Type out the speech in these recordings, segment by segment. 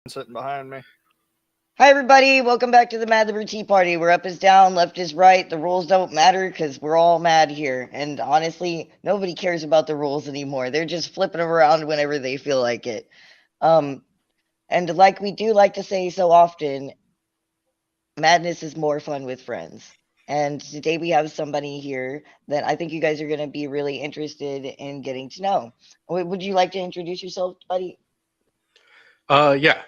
sitting behind me. Hi, everybody. Welcome back to the Mad LiberTEA party, where up is down, left is right. The rules don't matter because we're all mad here. And honestly, nobody cares about the rules anymore. They're just flipping them around whenever they feel like it. Um, and like we do like to say so often, madness is more fun with friends. And today we have somebody here that I think you guys are going to be really interested in getting to know. Would you like to introduce yourself, buddy? Yeah.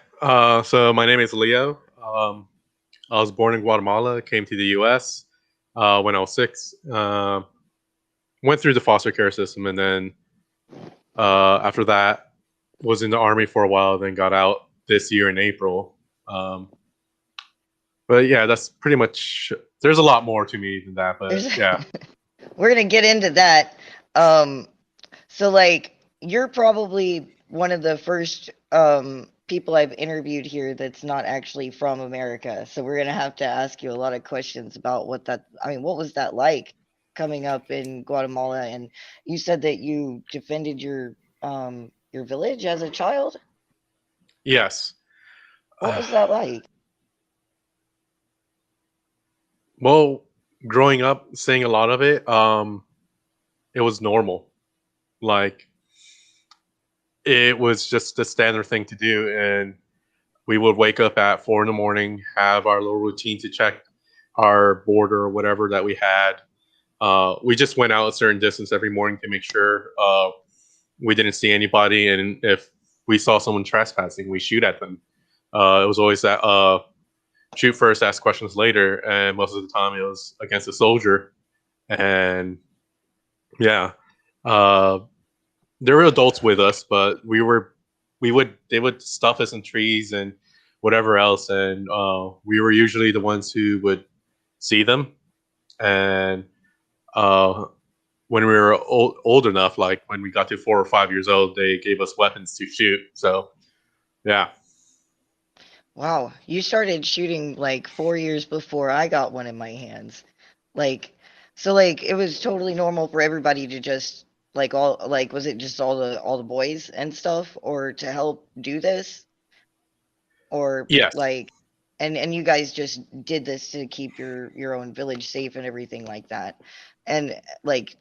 So my name is Leo. I was born in Guatemala, came to the U.S. When I was 6. Went through the foster care system, and then after that, was in the army for a while. Then got out this year in April. Um, but yeah, that's pretty much. There's a lot more to me than that, but There's yeah. We're gonna get into that. Um, so like you're probably one of the first people I've interviewed here that's not actually from America. So we're gonna have to ask you a lot of questions about what was that like coming up in Guatemala? And you said that you defended your village as a child. Yes. What was that like? Well, growing up, seeing a lot of it, it was normal. Like it was just a standard thing to do, and we would wake up at 4 in the morning, have our little routine to check our border or whatever that we had. We just went out a certain distance every morning to make sure we didn't see anybody, and if we saw someone trespassing, we shoot at them. It was always that shoot first, ask questions later, and most of the time it was against a soldier. And yeah, uh, there were adults with us, but we would they would stuff us in trees and whatever else, and we were usually the ones who would see them. And uh, when we were old enough, like when we got to 4 or 5 years old, they gave us weapons to shoot. So yeah, Wow, you started shooting like 4 years before I got one in my hands. Like, so like it was totally normal for everybody to just was it just all the boys and stuff or to help do this or yes. like and you guys just did this to keep your own village safe and everything like that. And like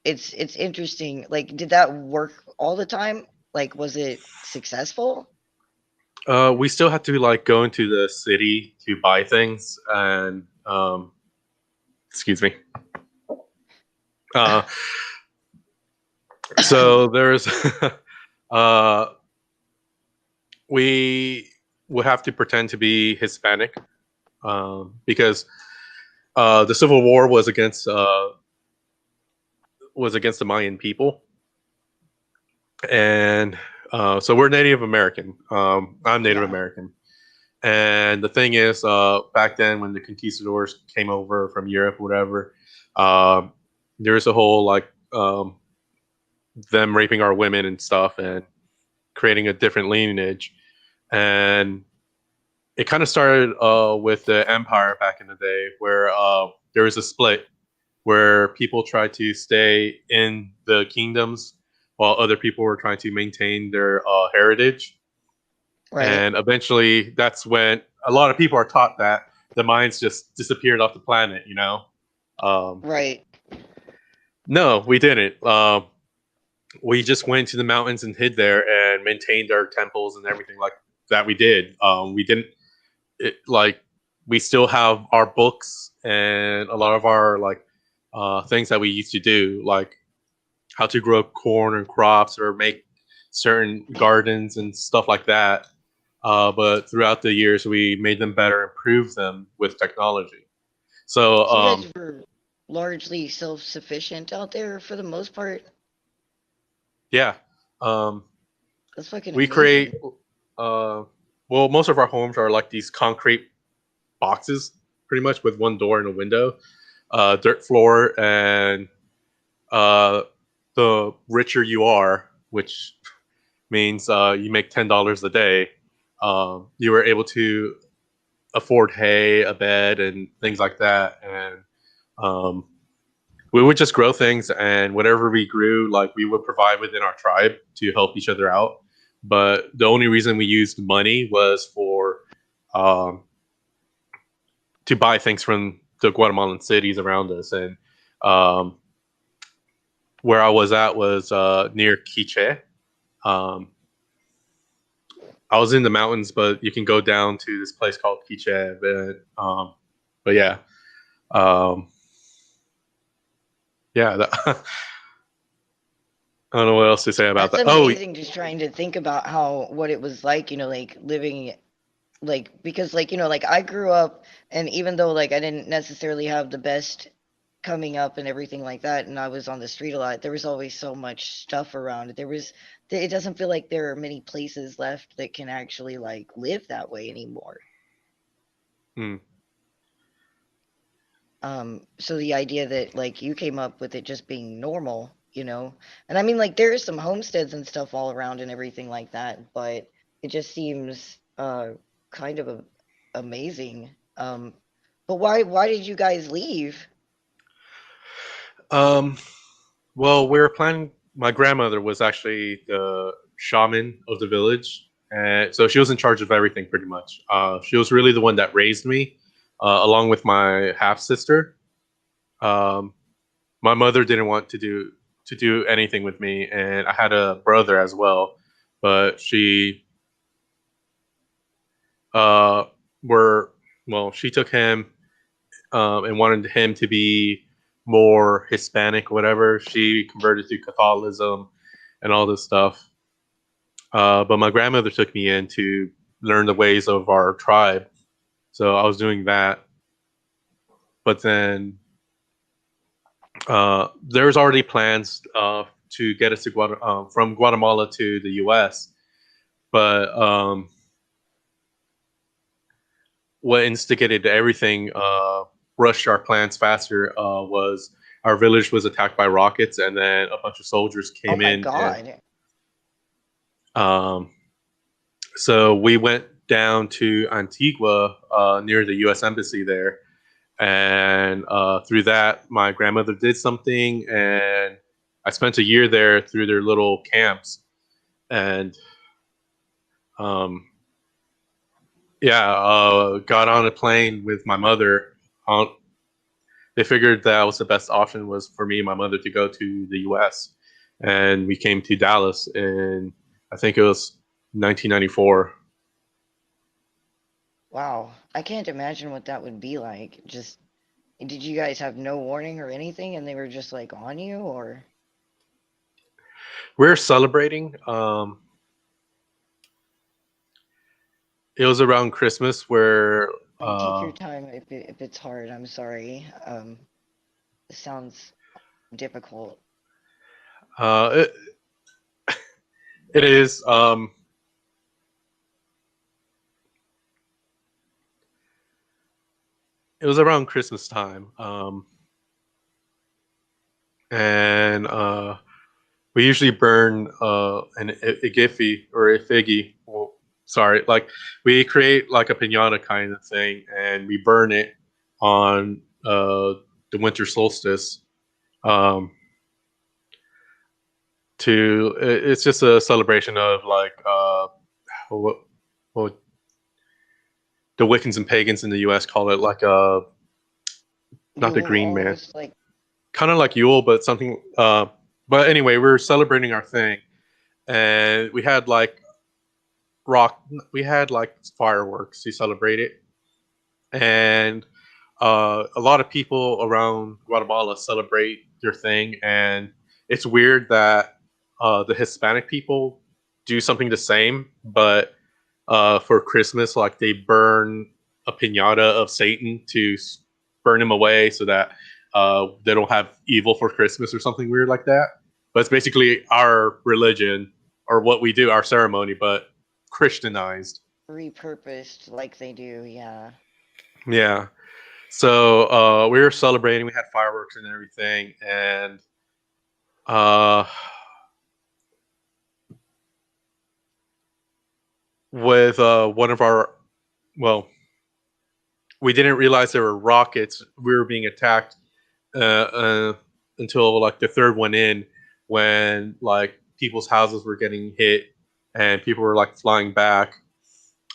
it's interesting. Like did that work all the time? Like was it successful? We still had to like go into the city to buy things, and excuse me. Uh, so there's uh, we would have to pretend to be Hispanic because the Civil War was against the Mayan people, and so we're Native American. I'm Native Yeah. American, and the thing is, back then when the conquistadors came over from Europe, whatever, um, there's a whole like them raping our women and stuff, and creating a different lineage, and it kind of started with the empire back in the day, where there was a split where people tried to stay in the kingdoms while other people were trying to maintain their heritage. Right. And eventually, that's when a lot of people are taught that the Mayans just disappeared off the planet. Um, Right. no, we didn't. We just went to the mountains and hid there and maintained our temples and everything like that. We did. We didn't like we still have our books and a lot of our like things that we used to do, like how to grow corn and crops or make certain gardens and stuff like that. But throughout the years, we made them better, improved them with technology. So So you guys were largely self-sufficient out there for the most part. yeah, um, That's fucking we create. amazing. Uh, well, most of our homes are like these concrete boxes, pretty much with one door and a window, dirt floor, and uh, the richer you are, which means you make $10 a day, you were able to afford hay, a bed, and things like that. And um, we would just grow things, and whatever we grew, like we would provide within our tribe to help each other out. but the only reason we used money was for um, to buy things from the Guatemalan cities around us. And um, where I was at was near Quiche. Um, I was in the mountains, but you can go down to this place called Quiche. But yeah, um, yeah. I don't know what else to say about That's that. Oh, amazing, just trying to think about how what it was like, like living because like I grew up, and even though like I didn't necessarily have the best coming up and everything like that, and I was on the street a lot, there was always so much stuff around. It doesn't feel like there are many places left that can actually like live that way anymore. hmm. So the idea that like you came up with it just being normal, and I mean like there are some homesteads and stuff all around and everything like that, but it just seems kind of amazing. But why did you guys leave? Um, well, we were planning. My grandmother was actually the shaman of the village, and so she was in charge of everything pretty much. She was really the one that raised me, along with my half sister. Um, my mother didn't want to do anything with me, and I had a brother as well, but she uh, were well, she took him and wanted him to be more Hispanic, whatever. She converted to Catholicism and all this stuff. But my grandmother took me in to learn the ways of our tribe. So I was doing that. But then there's already plans to get us to from Guatemala to the U.S. But what instigated everything, rushed our plans faster, was our village was attacked by rockets, and then a bunch of soldiers Oh came my in, and God. um, so we went down to Antigua, near the U.S. embassy there, and through that, my grandmother did something, and I spent a year there through their little camps, and um, yeah, got on a plane with my mother. On, they figured that was the best option was for me and my mother to go to the U.S. And we came to Dallas in, I think it was 1994. Wow. I can't imagine what that would be like. Just did you guys have no warning or anything and they were just like on you or We're celebrating. It was around Christmas where take uh, your time if it's hard. I'm sorry. It sounds difficult. uh, it, it is. It was around Christmas time, and we usually burn an igiffy or a figgy. Well, sorry, like we create like a pinata kind of thing, and we burn it on the winter solstice. Um, it's just a celebration of like what, what the Wiccans and pagans in the U.S. call it, like not the Yule Green Man, almost like kind of like Yule, but something. But anyway, we were celebrating our thing, and we had like rock. We had like fireworks to celebrate it, and a lot of people around Guatemala celebrate their thing, and it's weird that the Hispanic people do something the same, but for Christmas, like they burn a pinata of Satan to burn him away so that they don't have evil for Christmas or something weird like that. But it's basically our religion or what we do, our ceremony, but Christianized. repurposed like they do, yeah. Yeah. So we were celebrating. We had fireworks and everything, and uh, with one of our, well, we didn't realize there were rockets. We were being attacked until like the third one in, when like people's houses were getting hit, and people were like flying back.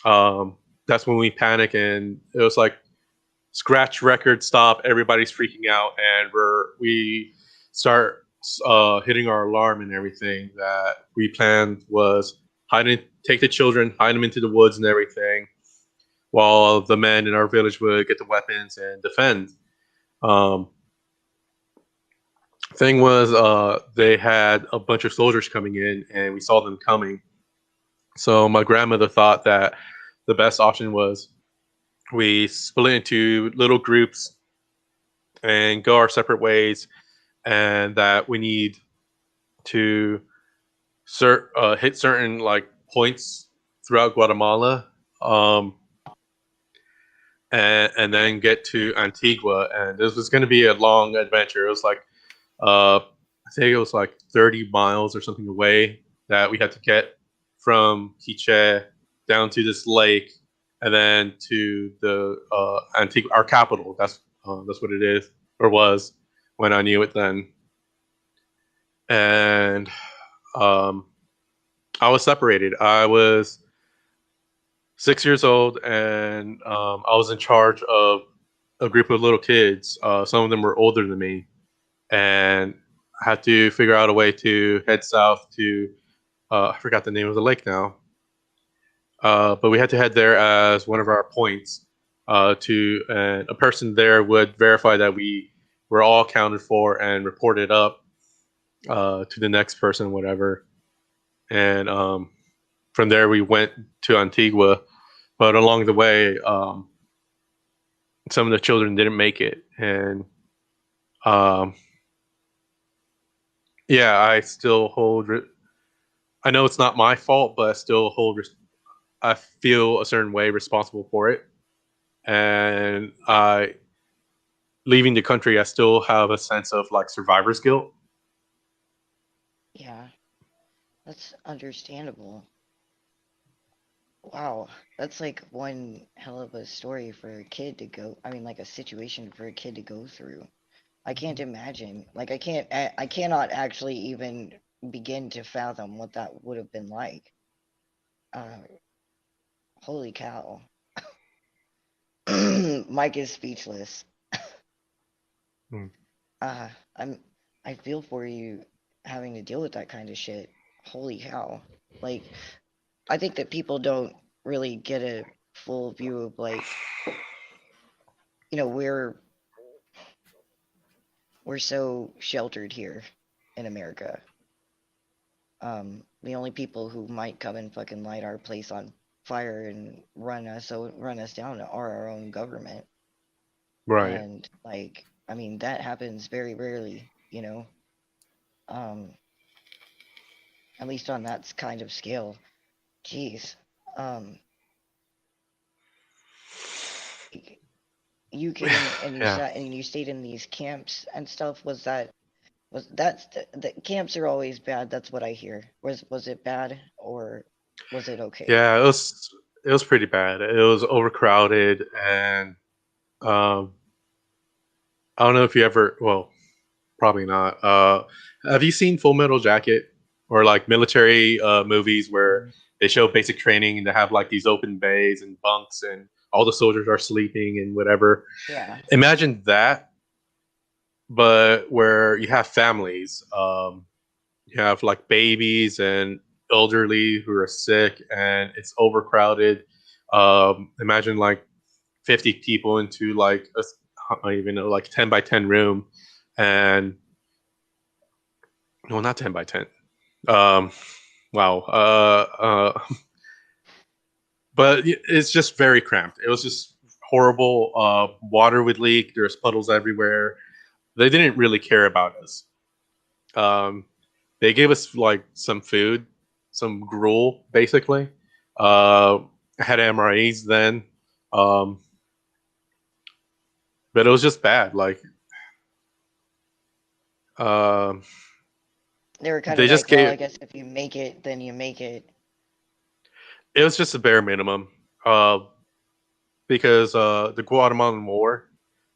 That's when we panic, and it was like scratch record stop. Everybody's freaking out, and we start hitting our alarm and everything. That we planned was take the children, hide them into the woods and everything, while the men in our village would get the weapons and defend. Um, thing was, they had a bunch of soldiers coming in, and we saw them coming. So my grandmother thought that the best option was we split into little groups and go our separate ways, and that we need to hit certain like points throughout Guatemala, um, and then get to Antigua. And this was going to be a long adventure. It was like I think it was like 30 miles or something away that we had to get from Quiche down to this lake, and then to the Antigua, our capital. That's what it is or was when I knew it then. And I was separated. I was 6 years old, and I was in charge of a group of little kids. Some of them were older than me, and I had to figure out a way to head south to I forgot the name of the lake now, but we had to head there as one of our points. And a person there would verify that we were all accounted for and reported up to the next person, whatever. And from there we went to Antigua, but along the way, some of the children didn't make it, and yeah, I still hold. I know it's not my fault, but I still hold. I feel a certain way responsible for it, and leaving the country, I still have a sense of like survivor's guilt. Yeah, that's understandable. Wow, that's like one hell of a story for a kid to go. I mean, like a situation for a kid to go through. I can't imagine. Like, I cannot actually even begin to fathom what that would have been like. Uh, Holy cow. Mike is speechless. Hmm. Uh, I'm, I feel for you having to deal with that kind of shit. Holy cow. Like, I think that people don't really get a full view of like, we're so sheltered here in America. The only people who might come and fucking light our place on fire and run us down are our own government. Right. And like, I mean, that happens very rarely, you know. Um, at least on that kind of scale. Jeez. Um, you came and Yeah. you stayed in these camps and stuff. Was that's the camps are always bad. That's what I hear. Was it bad or was it okay? Yeah, it was pretty bad. It was overcrowded, and um, I don't know if you ever. Well, probably not. Have you seen Full Metal Jacket or like military movies where they show basic training and they have like these open bays and bunks and all the soldiers are sleeping and whatever? Yeah. Imagine that, but where you have families. You have like babies and elderly who are sick, and it's overcrowded. Imagine like 50 people into like I don't even know, like 10 by 10 room, and well, not 10 by 10. Um, wow. But it's just very cramped. It was just horrible. Water would leak. There's puddles everywhere. They didn't really care about us. Um, they gave us like some food, some gruel, basically. I had MREs then, um, but it was just bad. Like um, They were kind of they just like, well, I gave. guess if you make it, then you make it. It was just a bare minimum. Uh, because the Guatemalan War,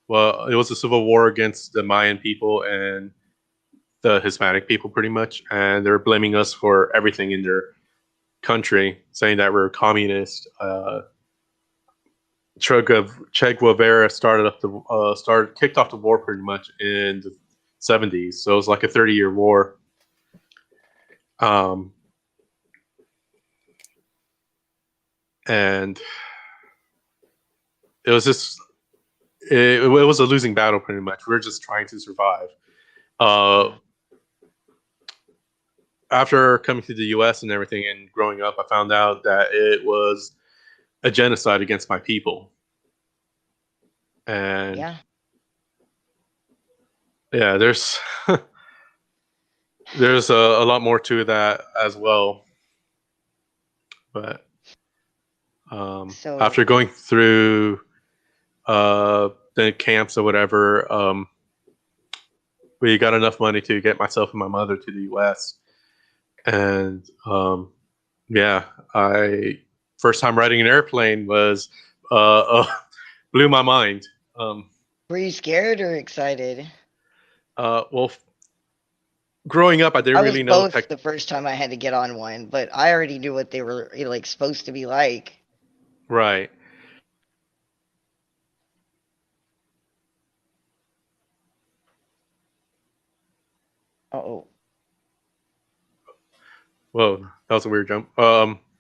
well, it was a civil war against the Mayan people and the Hispanic people, pretty much, and they're blaming us for everything in there. country, saying that we're communist. Che Guevara kicked off the war pretty much in the 70s. So it was like a 30-year war. And it was just it was a losing battle pretty much. We were just trying to survive. After coming to the U.S. and everything and growing up, I found out that it was a genocide against my people. And yeah, there's there's a lot more to that as well. But So after going through the camps or whatever, we got enough money to get myself and my mother to the U.S. And yeah, first time riding an airplane was blew my mind. were you scared or excited? Well, growing up, I didn't I was really know both the first time I had to get on one, but I already knew what they were like supposed to be like. Right. Uh-oh. Whoa, that was a weird jump.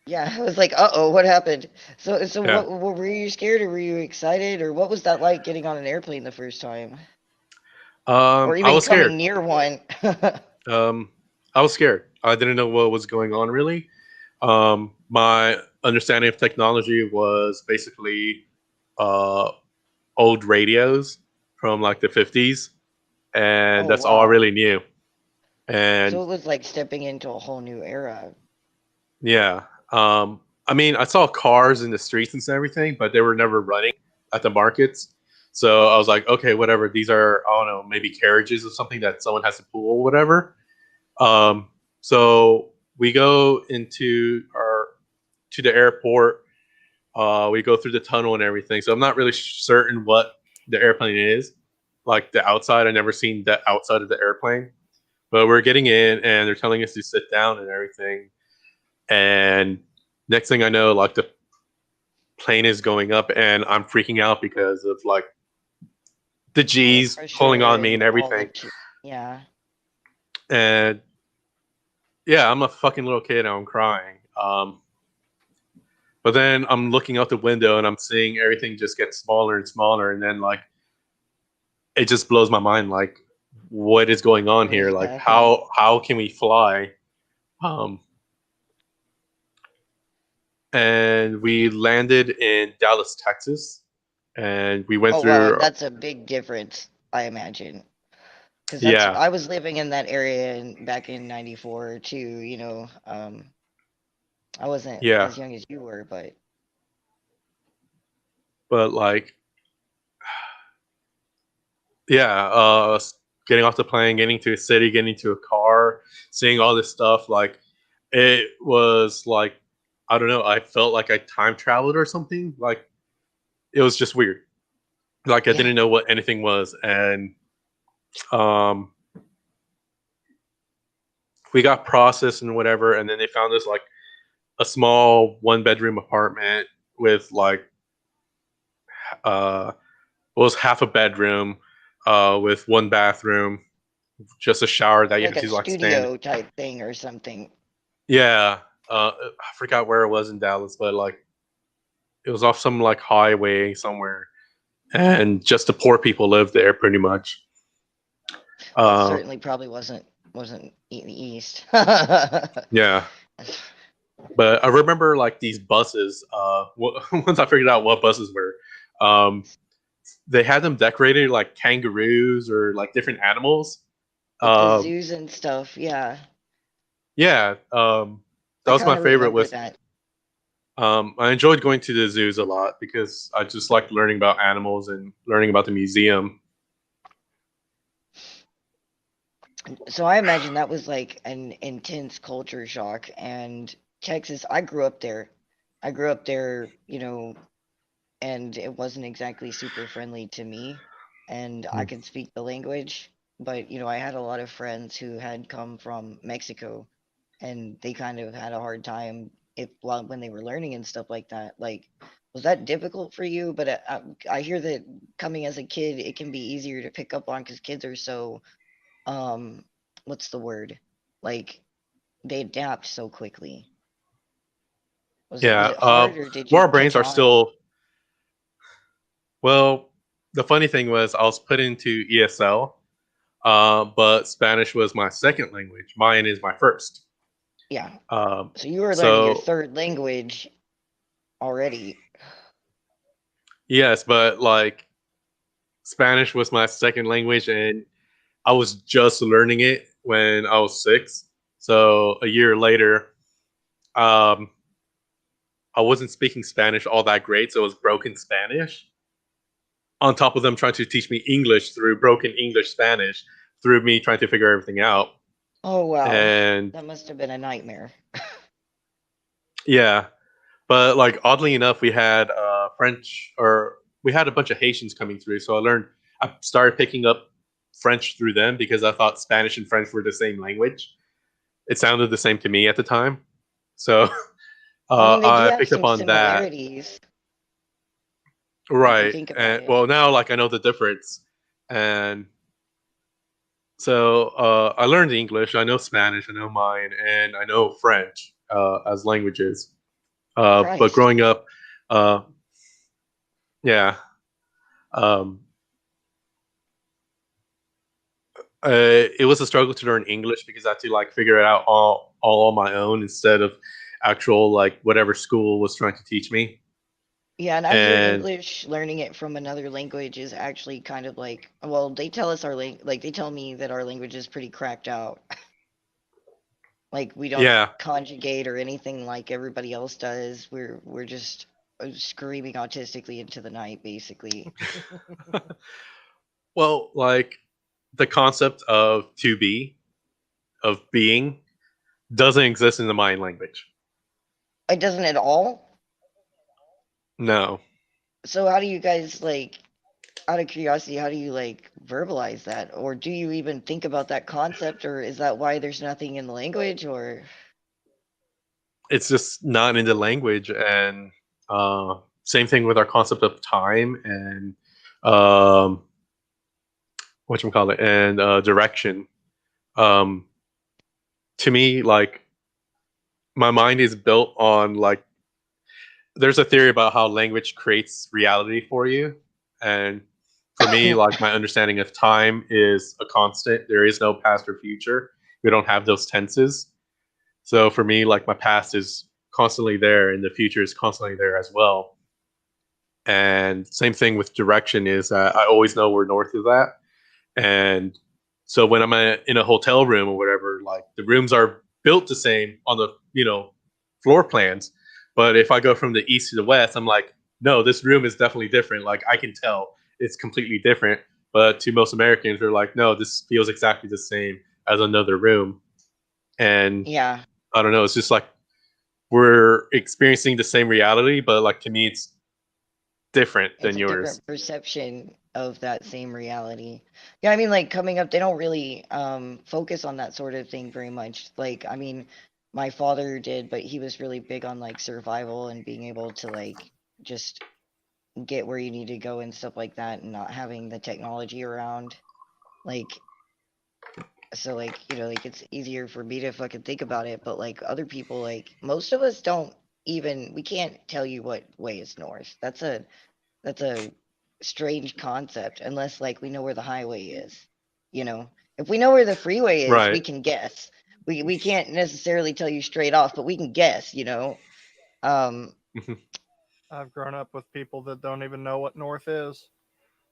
Yeah, I was like, uh-oh, what happened? So Yeah. what were you scared or were you excited or what was that like getting on an airplane the first time? Or I even was scared. coming near one? I was scared. I didn't know what was going on really. My understanding of technology was basically uh, old radios from like the 50s, and Oh, that's all I wow. really knew. And So it was like stepping into a whole new era. yeah, I mean, I saw cars in the streets and everything, but they were never running at the markets. So I was like, okay, whatever. These are, I don't know, maybe carriages or something that someone has to pull or whatever. So we go to the airport. We go through the tunnel and everything. So I'm not really certain what the airplane is. Like the outside, I never seen the outside of the airplane. But we're getting in, and they're telling us to sit down and everything. And next thing I know, like the plane is going up, and I'm freaking out because of like the All the G's pulling pressure on me and and all everything. the, yeah. And yeah, I'm a fucking little kid and I'm crying. But then I'm looking out the window and I'm seeing everything just get smaller and smaller, and then like it just blows my mind. Like, what is going on What here? is Like, happening? how can we fly? Um, and we landed in Dallas, Texas, and we went Oh, wow, through. and that's a big difference, I imagine. Because Yeah, I was living in that area back in 94 too, I wasn't yeah, as young as you were, but but like, yeah, getting off the plane, getting to a city, getting to a car, seeing all this stuff, like it was like, I don't know, I felt like I time traveled or something. Like it was just weird. Like I yeah. didn't know what anything was, and um, we got processed and whatever, and then they found us like a small one-bedroom apartment with like was half a bedroom with one bathroom, just a shower that you Like had a to like stand. studio type thing or something. Yeah, I forgot where it was in Dallas, but like it was off some like highway somewhere, and just the poor people lived there pretty much. Well, it Uh, certainly probably wasn't in the East. yeah, but I remember like these buses. Once I figured out what buses were, um, they had them decorated like kangaroos or like different animals. Like the Um, zoos and stuff, yeah. yeah, that I was my kind of favorite. remember With that. I enjoyed going to the zoos a lot because I just liked learning about animals and learning about the museum. So I imagine that was like an intense culture shock. And Texas, I grew up there. I grew up there, and it wasn't exactly super friendly to me. And I could speak the language, but I had a lot of friends who had come from Mexico, and they kind of had a hard time, if when they were learning and stuff like that. Like, was that difficult for you? But I hear that coming as a kid, it can be easier to pick up on because kids are so um, what's the word? Like they adapt so quickly. Was Yeah. it hard or did Well, you our brains catch are on? still. Well, the funny thing was I was put into ESL, but Spanish was my second language. Mine is my first. Yeah. Um, So you were learning your so third language already. yes, but like Spanish was my second language, and I was just learning it when I was 6. So a year later, um, I wasn't speaking Spanish all that great, so it was broken Spanish. On top of them trying to teach me English through broken English Spanish, through me trying to figure everything out. Oh wow. And That must have been a nightmare. yeah, but like oddly enough, we had French, or we had a bunch of Haitians coming through. So I started picking up French through them because I thought Spanish and French were the same language. It sounded the same to me at the time. So I mean, they do I have picked up some on that. similarities if you Right. think about And it. well, now like I know the difference. And so I learned English, I know Spanish, I know mine, and I know French as languages. But Christ. growing up, uh, yeah, um, it was a struggle to learn English because I had to like figure it out all on my own instead of actual like whatever school was trying to teach me. Yeah, and I hear And English learning it from another language is actually kind of like, well, they tell us like they tell me that our language is pretty cracked out. Like we don't yeah, conjugate or anything like everybody else does. We're just screaming autistically into the night, basically. well, like the concept of to be, of being, doesn't exist in the Mayan language. It doesn't at all. No, So how do you guys like, out of curiosity, how do you like verbalize that? Or do you even think about that concept, or is that why there's nothing in the language, or it's just not in the language. And uh, same thing with our concept of time and um, what you call it, and direction. Um, to me, like my mind is built on like there's a theory about how language creates reality for you, and for me, like my understanding of time is a constant. There is no past or future. We don't have those tenses. So for me, like my past is constantly there, and the future is constantly there as well. And same thing with direction is that I always know where north is at. And so when I'm in a hotel room or whatever, like the rooms are built the same on the floor plans, but if I go from the east to the west, I'm like, no, this room is definitely different. Like I can tell it's completely different. But to most Americans, they're like, no, this feels exactly the same as another room. And yeah, I don't know, it's just like we're experiencing the same reality, but like to me, it's different it's than a yours. different perception of that same reality. Yeah, I mean, like coming up, they don't really focus on that sort of thing very much. Like, I mean, my father did, but he was really big on like survival and being able to like just get where you need to go and stuff like that, and not having the technology around. Like, so like, like it's easier for me to fucking think about it, but like other people, like most of us don't even, we can't tell you what way is north. That's a strange concept unless like we know where the highway is. You know, if we know where the freeway is, we Right. can guess. We can't necessarily tell you straight off, but we can guess. Um, I've grown up with people that don't even know what north is.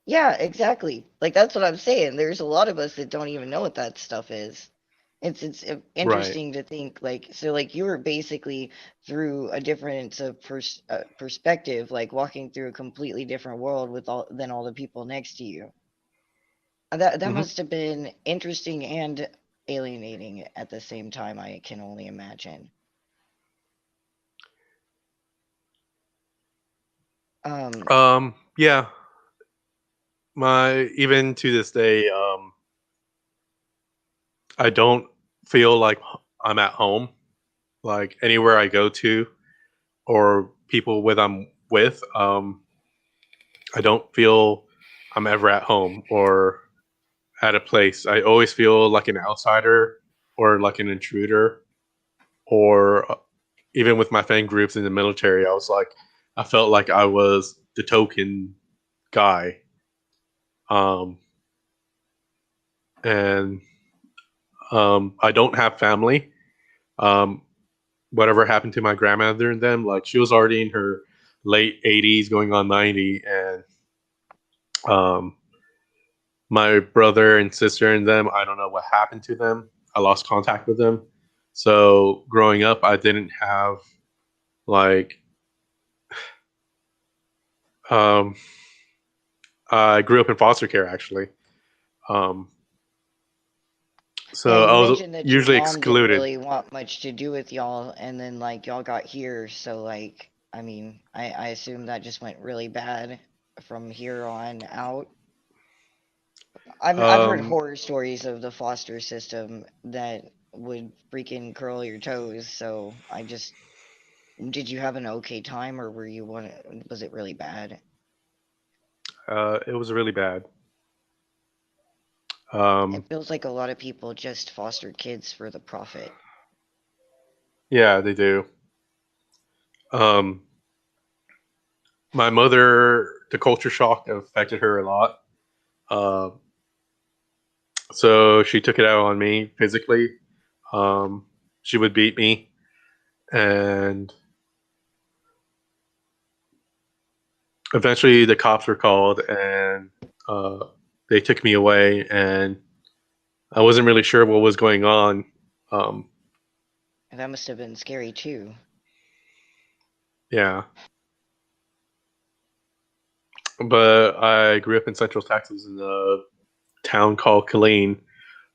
yeah, exactly. Like that's what I'm saying. There's a lot of us that don't even know what that stuff is. It's Right. interesting to think like so like you were basically through a different perspective, like walking through a completely different world with all than all the people next to you. That Hmm. must have been interesting and alienating at the same time, I can only imagine. Um, Yeah. My even to this day, I don't feel like I'm at home. like anywhere I go to or people with I'm with, I don't feel I'm ever at home or at a place. I always feel like an outsider or like an intruder, or even with my fan groups in the military, I felt like I was the token guy. Um, and I don't have family. Um, Whatever happened to my grandmother and them, like she was already in her late 80s, going on 90, and um, my brother and sister and them, I don't know what happened to them. I lost contact with them. So growing up, I didn't have like um, I grew up in foster care actually. Um, Yeah, so you I was mentioned that your usually mom didn't excluded. really want much to do with y'all, and then like y'all got here, so like I mean, I assume that just went really bad from here on out. I've heard Um, horror stories of the foster system that would freaking curl your toes, so I just did you have an okay time or were you one was it really bad? it was really bad. It Um, feels like a lot of people just foster kids for the profit. yeah, they do. Um, my mother, the culture shock affected her a lot. Uh, so she took it out on me physically. Um, she would beat me, and eventually the cops were called, and uh, they took me away. And I wasn't really sure what was going on. Um, And that must have been scary too. yeah, but I grew up in Central Texas in a town called Killeen,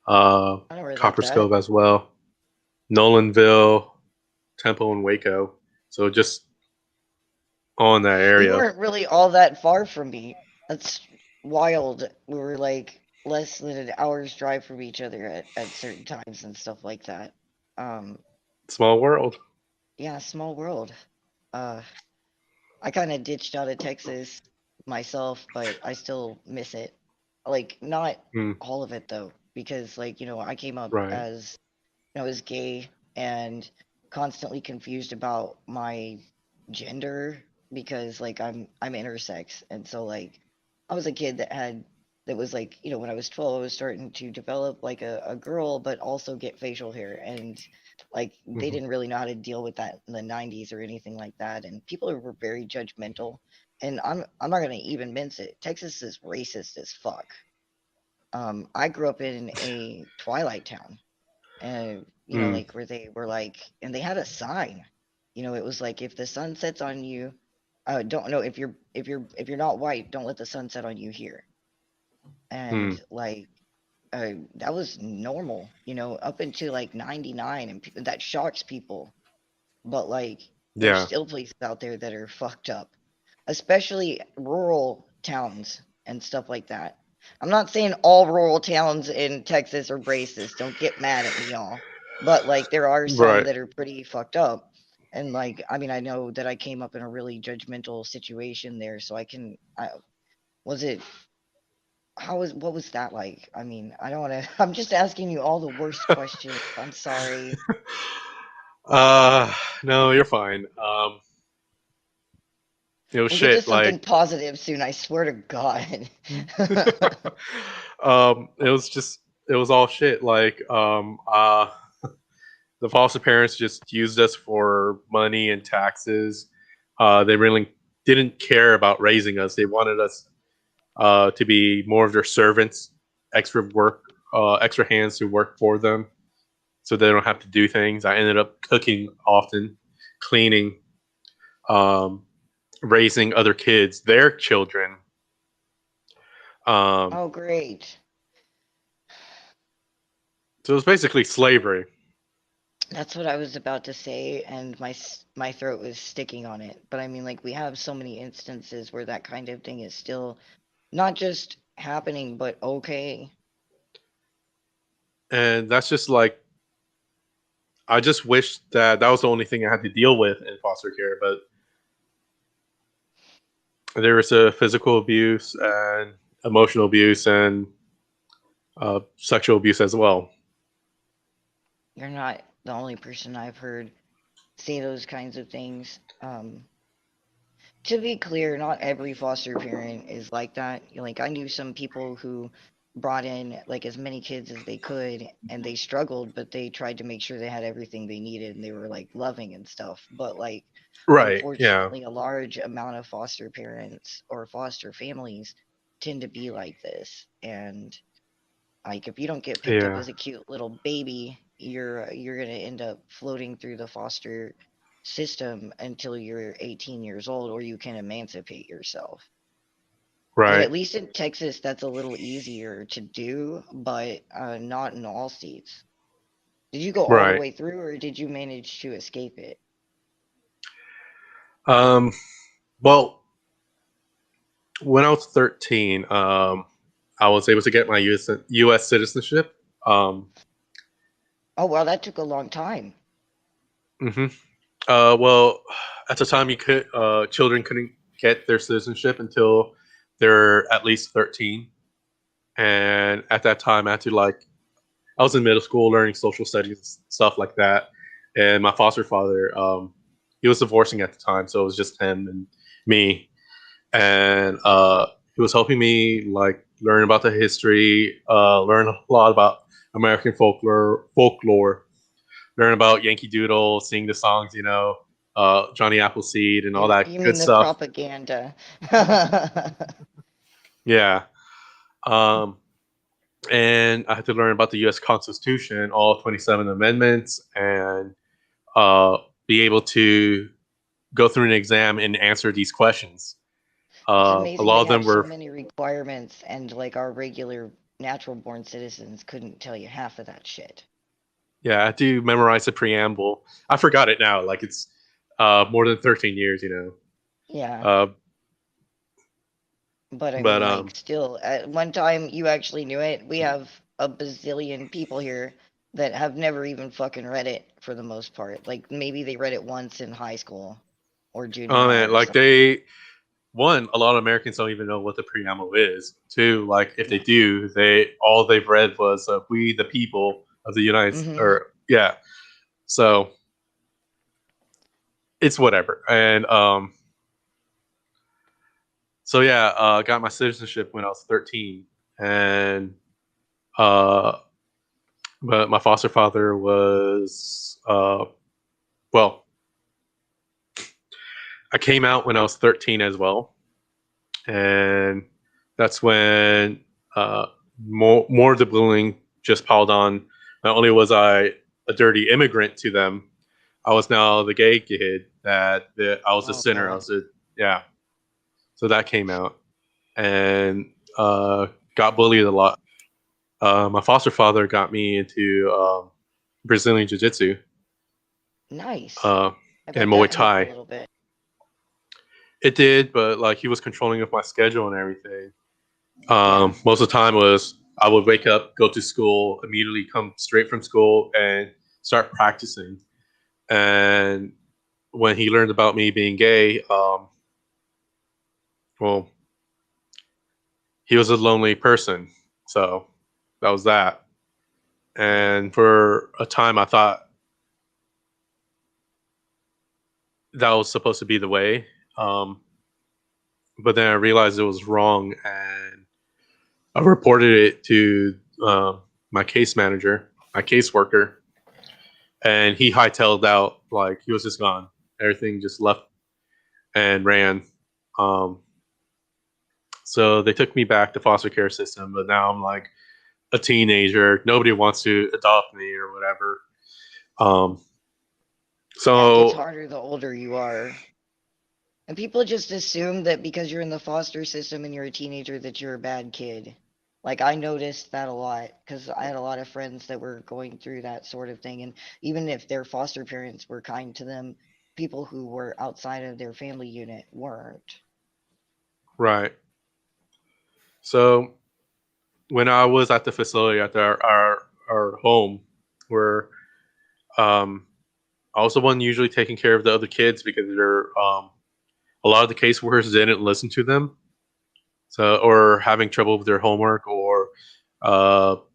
uh, I don't know where that's Copper at. Cove as well, Nolanville, Temple, and Waco. So just all in that You area. weren't really all that far from me. That's wild. We were like less than an hour's drive from each other at certain times and stuff like that. Um, Small world. yeah, small world. Uh, I kind of ditched out of Texas myself, but I still miss it. Like, not Mm, all of it though, because like, I came up right. as I was gay and constantly confused about my gender because like I'm intersex and so like I was a kid that was like when I was 12 I was starting to develop like a girl but also get facial hair and like they Hmm. didn't really know how to deal with that in the 90s or anything like that and people were very judgmental and I'm not gonna even mince it. Texas is racist as fuck. I grew up in a twilight town and Mm, like where they were like and they had a sign it was like if the sun sets on you don't know if you're not white don't let the sun set on you here mm, and like that was normal up until like 99 and that shocks people but like there's yeah. still places out there that are fucked up especially rural towns and stuff like that. I'm not saying all rural towns in Texas are racist. Don't get mad at me, y'all. But like there are some Right. that are pretty fucked up. And like I mean I know that I came up in a really judgmental situation there, so was it what was that like? I mean, I don't want to I'm just asking you all the worst questions. I'm sorry. uh, no, you're fine. We'll get to Shit, something like, positive soon, I swear to God. it was just, it was all shit. Like, the foster parents just used us for money and taxes. They really didn't care about raising us. They wanted us to be more of their servants, extra work, extra hands to work for them, so they don't have to do things. I ended up cooking often, cleaning, um, raising other kids, their children. Um, Oh, great. so it was basically slavery. That's what I was about to say, and my throat was sticking on it. But I mean, like, we have so many instances where that kind of thing is still not just happening, but okay. And that's just like, I just wish that that was the only thing I had to deal with in foster care. But there was a physical abuse and emotional abuse and sexual abuse as well. You're not the only person I've heard say those kinds of things. To be clear, not every foster parent is like that. Like I knew some people who brought in like as many kids as they could and they struggled, but they tried to make sure they had everything they needed and they were like loving and stuff. But like Right. Yeah. unfortunately a large amount of foster parents or foster families tend to be like this. And like if you don't get picked up Yeah. as a cute little baby, you're gonna end up floating through the foster system until you're 18 years old, or you can emancipate yourself. And Right. at least in Texas, that's a little easier to do, but not in all states. Did you go all the Right. way through, or did you manage to escape it? Um. Well, when I was 13, I was able to get my U.S. citizenship. Um. Oh, well, that took a long time. hmm Well, at the time, you could children couldn't get their citizenship until they're at least 13, and at that time, I had to like I was in middle school learning social studies stuff like that, and my foster father, he was divorcing at the time, so it was just him and me, and he was helping me like learn about the history, learn a lot about American folklore, learn about Yankee Doodle, sing the songs, Johnny Appleseed, and all that You good mean the stuff. propaganda? Yeah. Um, and I had to learn about the U.S. Constitution, all 27 amendments, and be able to go through an exam and answer these questions. It's A amazing lot they of them have so were, many requirements, and like our regular natural born citizens couldn't tell you half of that shit. yeah, I had to memorize the preamble. I forgot it now. Like it's more than 13 years. Yeah. Uh, But I but mean, like, still, at one time you actually knew it. We have a bazillion people here that have never even fucking read it for the most part. Like, maybe they read it once in high school or junior oh high man, or like something. one, a lot of Americans don't even know what the preamble is. Two, like if they No. do, all they've read was "We the people of the United," Mm-hmm. or yeah. So it's whatever. And so yeah, got my citizenship when I was 13, and uh, but my foster father was well, I came out when I was 13 as well, and that's when more of the bullying just piled on. Not only was I a dirty immigrant to them, I was now the gay kid that I was a Oh sinner. I God. was yeah. So that came out and got bullied a lot. My foster father got me into Brazilian Jiu Jitsu Nice. uh, I and bet Muay that helped a Thai. little bit. It did, but like he was controlling of my schedule and everything. Yeah. Most of the time was I would wake up, go to school, immediately come straight from school and start practicing. And when he learned about me being gay, well, he was a lonely person, so that was that. Yeah. And for a time, I thought that was supposed to be the way, um, but then I realized it was wrong, and I reported it to my case manager, my caseworker, and he hightailed out like he was just gone. Everything just left and ran. Um, so they took me back to foster care system, but now I'm like a teenager. Nobody wants to adopt me or whatever. Um, Yeah, it gets so harder the older you are. And people just assume that because you're in the foster system and you're a teenager that you're a bad kid. Like I noticed that a lot because I had a lot of friends that were going through that sort of thing. And even if their foster parents were kind to them, people who were outside of their family unit weren't. right. So when I was at the facility at our home, where I was the one usually taking care of the other kids because they're a lot of the caseworkers didn't listen to them, so or having trouble with their homework or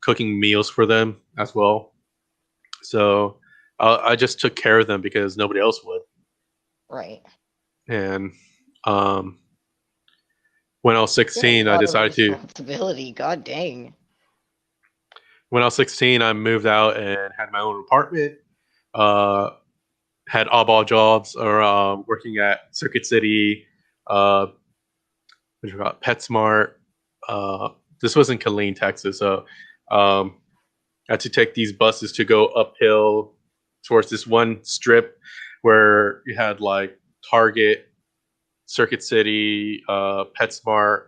cooking meals for them as well. So I just took care of them because nobody else would. Right. And um, when I was You have a 16, I lot of decided to. responsibility. God dang. When I was 16, I moved out and had my own apartment. Uh, had oddball jobs or working at Circuit City, uh, what do you call it, PetSmart. Uh, this was in Killeen, Texas. So um, I had to take these buses to go uphill towards this one strip where you had like Target, Circuit City, PetSmart,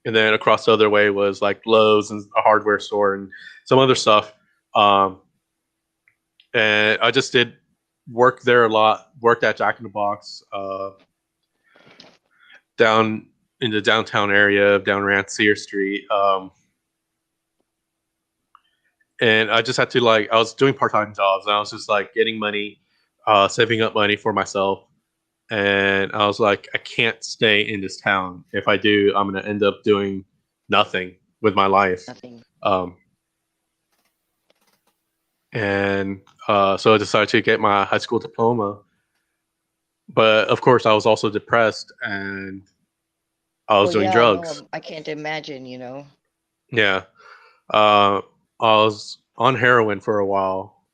and then across the other way was like Lowe's and a hardware store and some other stuff. Um, and I just did work there a lot. Worked at Jack in the Box down in the downtown area, down Rancier Street. And I just had to like I was doing part-time jobs and I was just like getting money, saving up money for myself. And I was like, I can't stay in this town. If I do, I'm gonna end up doing nothing with my life. Nothing. Um, and so I decided to get my high school diploma. But of course, I was also depressed and I was Well, doing yeah, no, drugs. I can't imagine, you know. Yeah. I was on heroin for a while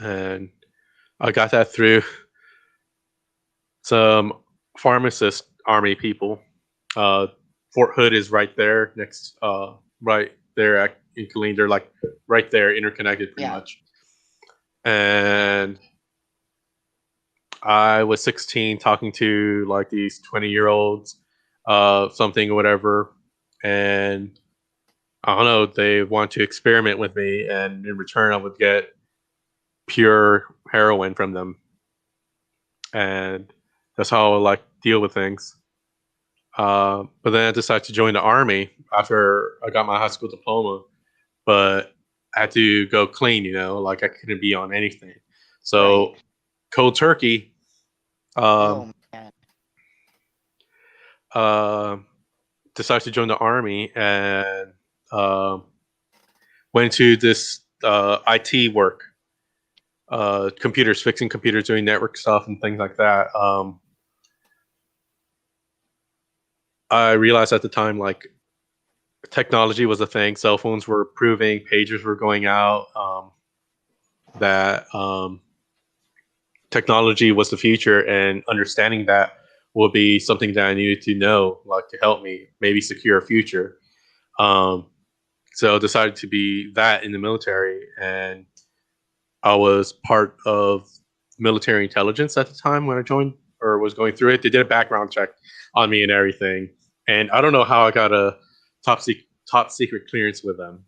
and I got that through some pharmacist army people. Uh, Fort Hood is right there next, right there in Killeen. They're like right there, interconnected pretty Yeah. much. And I was 16 talking to like these 20-year-olds, something or whatever. And I don't know, they want to experiment with me. And in return, I would get pure heroin from them. And that's how I like deal with things. But then I decided to join the army after I got my high school diploma. But I had to go clean, like I couldn't be on anything. So Right. cold turkey. Oh man. Uh, Decided to join the army and went into this IT work, computers, fixing computers, doing network stuff and things like that. I realized at the time, like, technology was a thing. Cell phones were improving, pagers were going out. That technology was the future, and understanding that would be something that I needed to know, like to help me maybe secure a future. Um, so I decided to be that in the military, and I was part of military intelligence at the time when I joined or was going through it. They did a background check on me and everything, and I don't know how I got a top secret clearance with them.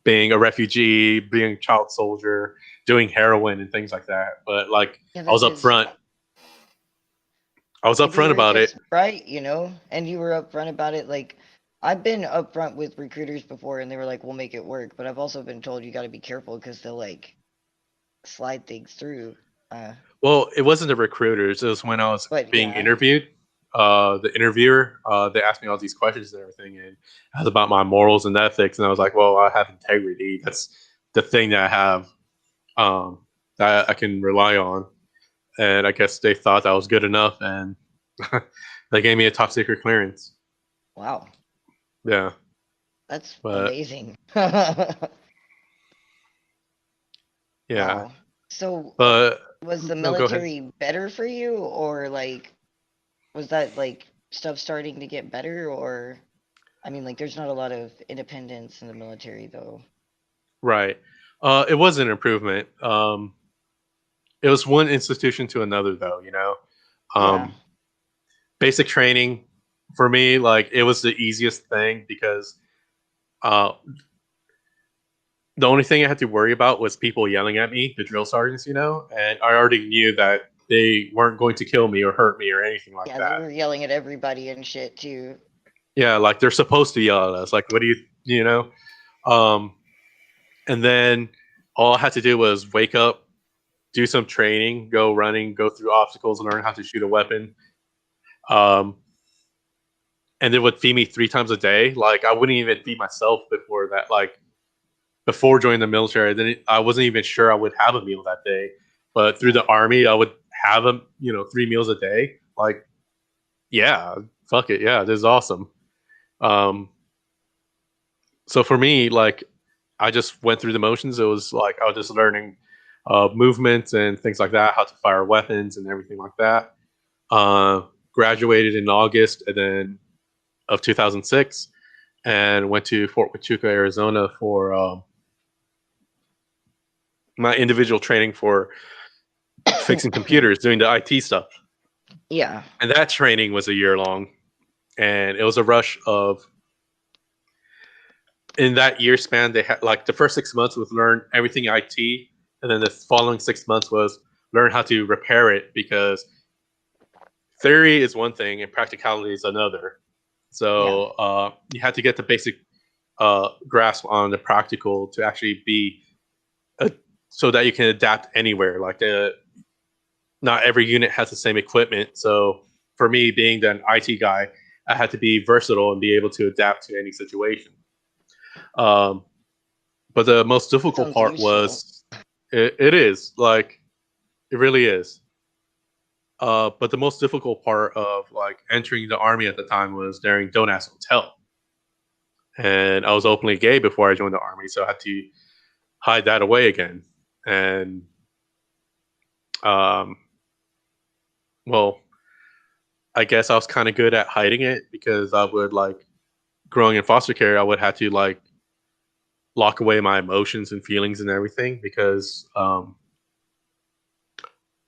Being a refugee, being a child soldier, doing heroin and things like that. But like Yeah, I was because upfront. I was maybe upfront you're about it. just right, you know, and you were upfront about it. Like, I've been upfront with recruiters before, and they were like, "We'll make it work." But I've also been told you got to be careful because they'll like slide things through. Well, it wasn't the recruiters. It was when I was But being yeah, interviewed. The interviewer, they asked me all these questions and everything, and it was about my morals and ethics. And I was like, "Well, I have integrity. That's the thing that I have, that I can rely on." And I guess they thought that was good enough, and they gave me a top secret clearance. wow, Yeah, that's but amazing. yeah, Wow. So, but was the no, go ahead. military better for you, or like, was that like stuff starting to get better, or I mean, like, there's not a lot of independence in the military, though. Right. It was an improvement. It was one institution to another, though. Yeah. Um, Basic training for me, like it was the easiest thing because uh, the only thing I had to worry about was people yelling at me, the drill sergeants, and I already knew that they weren't going to kill me or hurt me or anything like Yeah, they that. were yelling at everybody and shit too. Yeah, like they're supposed to yell at us. Like, what do you know? Um, and then all I had to do was wake up, do some training, go running, go through obstacles, and learn how to shoot a weapon. And they would feed me 3 times a day. Like I wouldn't even feed myself before that. Like before joining the military, then I wasn't even sure I would have a meal that day. But through the army, I would have 3 meals a day. Like, yeah, fuck it, yeah, this is awesome. So for me, like, I just went through the motions. It was like I was just learning movements and things like that, how to fire weapons and everything like that. Graduated in August and then of 2006, and went to Fort Huachuca, Arizona for my individual training for fixing computers, doing the IT stuff. Yeah. And that training was a year long, and it was a rush of. In that year span, they had like the first 6 months was learn everything IT, and then the following 6 months was learn how to repair it, because theory is one thing and practicality is another. So you had to get the basic grasp on the practical to actually be so that you can adapt anywhere. Like not every unit has the same equipment. So for me, being an IT guy, I had to be versatile and be able to adapt to any situation. But the most difficult Sounds part useful. was it is like it really is. But the most difficult part of like entering the army at the time was during Don't Ask, Don't Tell. And I was openly gay before I joined the army, so I had to hide that away again. And um, well, I guess I was kind of good at hiding it, because I would like growing in foster care, I would have to like lock away my emotions and feelings and everything, because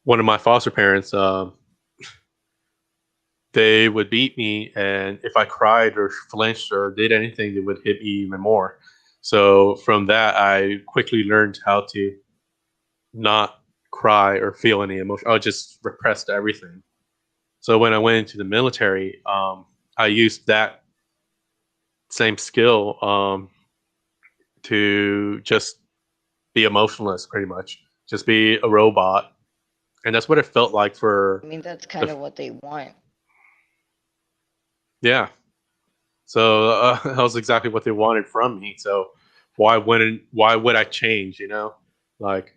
one of my foster parents, they would beat me, and if I cried or flinched or did anything, they would hit me even more. So from that, I quickly learned how to not cry or feel any emotion. I just repressed everything. So when I went into the military, I used that same skill to just be emotionless, pretty much, just be a robot, and that's what it felt like for. I mean, that's kind The, of what they want. yeah. So that was exactly what they wanted from me. So why would I change? Like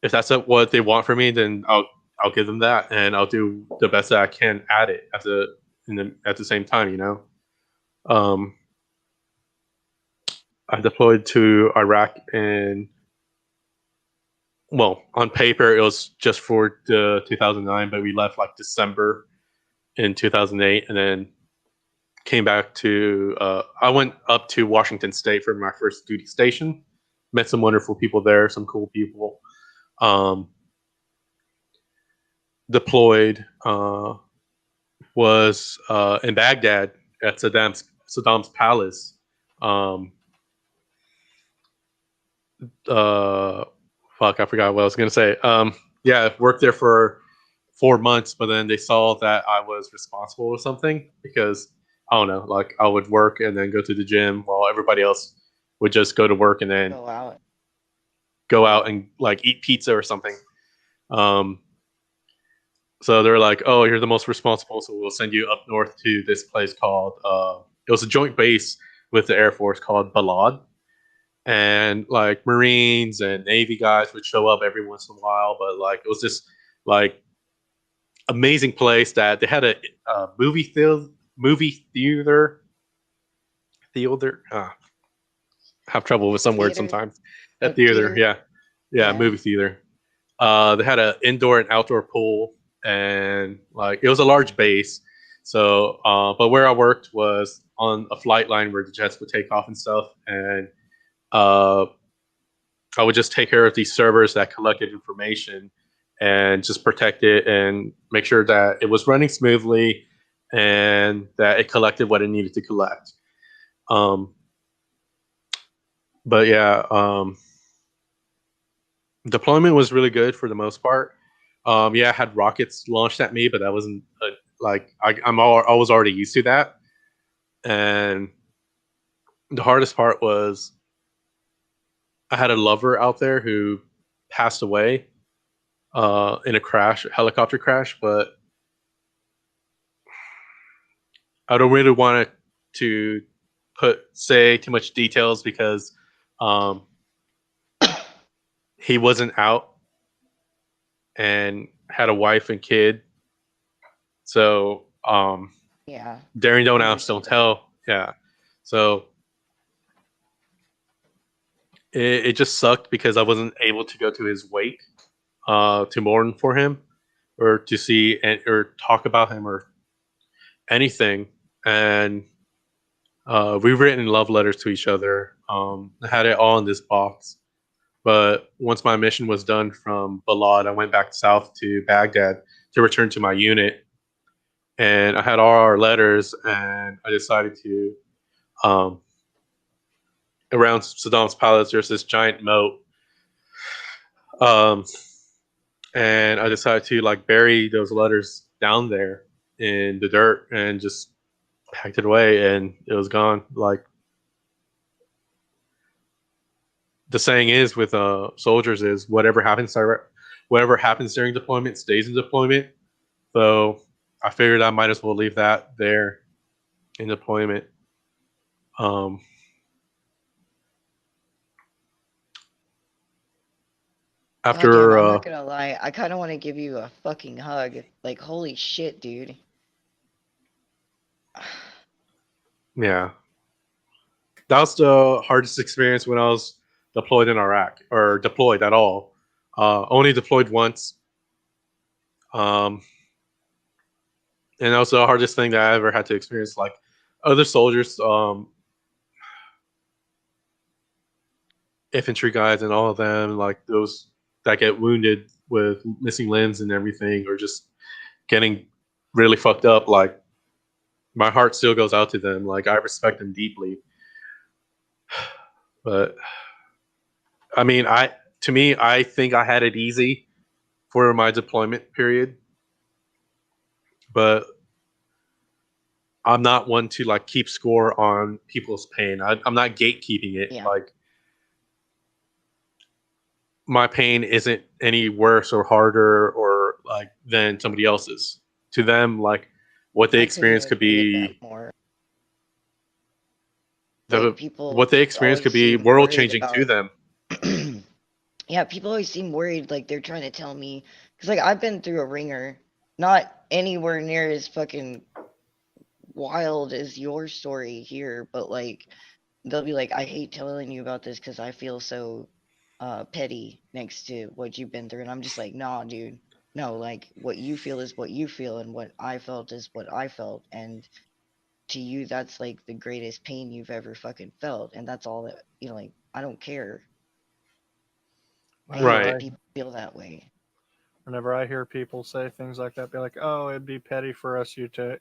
if that's what they want from me, then I'll give them that, and I'll do the best that I can at it at the same time. Um, I deployed to Iraq, and well, on paper it was just for the 2009, but we left like December in 2008, and then came back to. I went up to Washington State for my first duty station. Met some wonderful people there, some cool people. Deployed was in Baghdad at Saddam's palace. Fuck, I forgot what I was gonna say. Yeah, worked there for 4 months, but then they saw that I was responsible or something, because I don't know, like I would work and then go to the gym while everybody else would just go to work and then Go out. go out and like eat pizza or something. Um, so they're like, "Oh, you're the most responsible, so we'll send you up north to this place called." It was a joint base with the Air Force called Balad, and like Marines and Navy guys would show up every once in a while. But like it was this like amazing place that they had a movie theater. Have trouble with some words Theater. sometimes. A A theater, theater. yeah, Yeah. movie theater. They had an indoor and outdoor pool, and like it was a large base. So, but where I worked was on a flight line where the jets would take off and stuff, and uh, I would just take care of these servers that collected information and just protect it and make sure that it was running smoothly and that it collected what it needed to collect. Um, but yeah, deployment was really good for the most part. Yeah, I had rockets launched at me, but that wasn't like I was already used to that. And the hardest part was I had a lover out there who passed away in a helicopter crash, but I don't really want to say too much details because um, he wasn't out and had a wife and kid. So Yeah. daring don't ask, don't tell. Yeah. So it just sucked because I wasn't able to go to his wake to mourn for him or to see or talk about him or anything. And we've written love letters to each other. I had it all in this box. But once my mission was done from Balad, I went back south to Baghdad to return to my unit. And I had all our letters, and I decided to, around Saddam's palace, there's this giant moat. And I decided to like bury those letters down there in the dirt and just packed it away, and it was gone. Like the saying is with soldiers is whatever happens during deployment stays in deployment. So I figured I might as well leave that there in deployment. Goddamn, After I'm not gonna lie. I kind of want to give you a fucking hug. Like, holy shit, dude. yeah, that was the hardest experience when I was deployed in Iraq or deployed at all. Only deployed once. Um, and that was the hardest thing that I ever had to experience. Like other soldiers, infantry guys, and all of them, like those that get wounded with missing limbs and everything, or just getting really fucked up. Like my heart still goes out to them. Like I respect them deeply. But I mean, I think I had it easy for my deployment period, but I'm not one to like keep score on people's pain. I'm not gatekeeping it. Yeah. Like my pain isn't any worse or harder or like than somebody else's. To them, like what they I couldn't experience could agree with that be more. the Like, people what they experience could always be seem world worried changing to about. them. Yeah, people always seem worried, like they're trying to tell me, because like I've been through a ringer, not anywhere near as fucking wild as your story here, but like they'll be like, I hate telling you about this because I feel so petty next to what you've been through, and I'm just like, nah, dude, no, like what you feel is what you feel, and what I felt is what I felt, and to you that's like the greatest pain you've ever fucking felt, and that's all that, like I don't care. I hate Right. that people feel that way. Whenever I hear people say things like that, be like, "Oh, it'd be petty for us you to,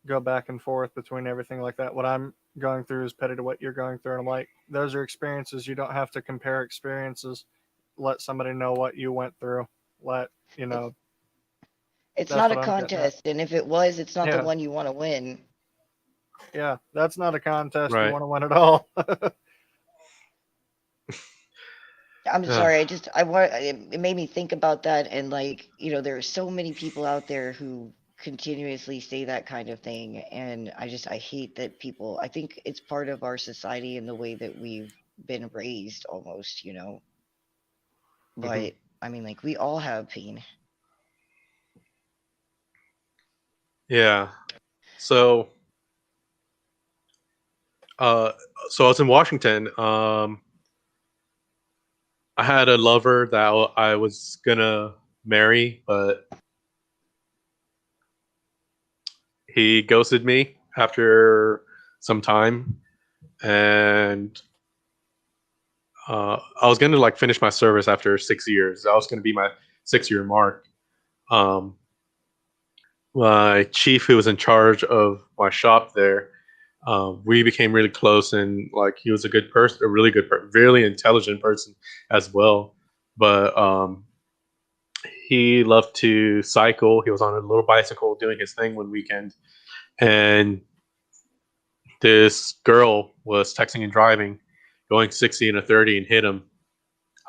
go back and forth between everything like that. What I'm going through is petty to what you're going through." And I'm like, those are experiences. You don't have to compare experiences. Let somebody know what you went through. Let you It's know. it's That's not what a I'm getting at. contest, and if it was, it's not the Yeah, one you want to win. yeah. That's not a contest you Right. want to win at all. I'm Uh, sorry, it made me think about that, and like, there are so many people out there who continuously say that kind of thing, and I hate that people, I think it's part of our society and the way that we've been raised almost. mhm. But I mean, like, we all have pain. Yeah. So, uh, so I was in Washington. I had a lover that I was gonna marry, but he ghosted me after some time, and I was gonna like finish my service after 6 years. I was gonna be my 6 year mark. Um, my chief, who was in charge of my shop there, we became really close, and like he was a good person, a really good, really intelligent person as well. But he loved to cycle. He was on a little bicycle doing his thing one weekend, and this girl was texting and driving, going 60 and a 30 and hit him.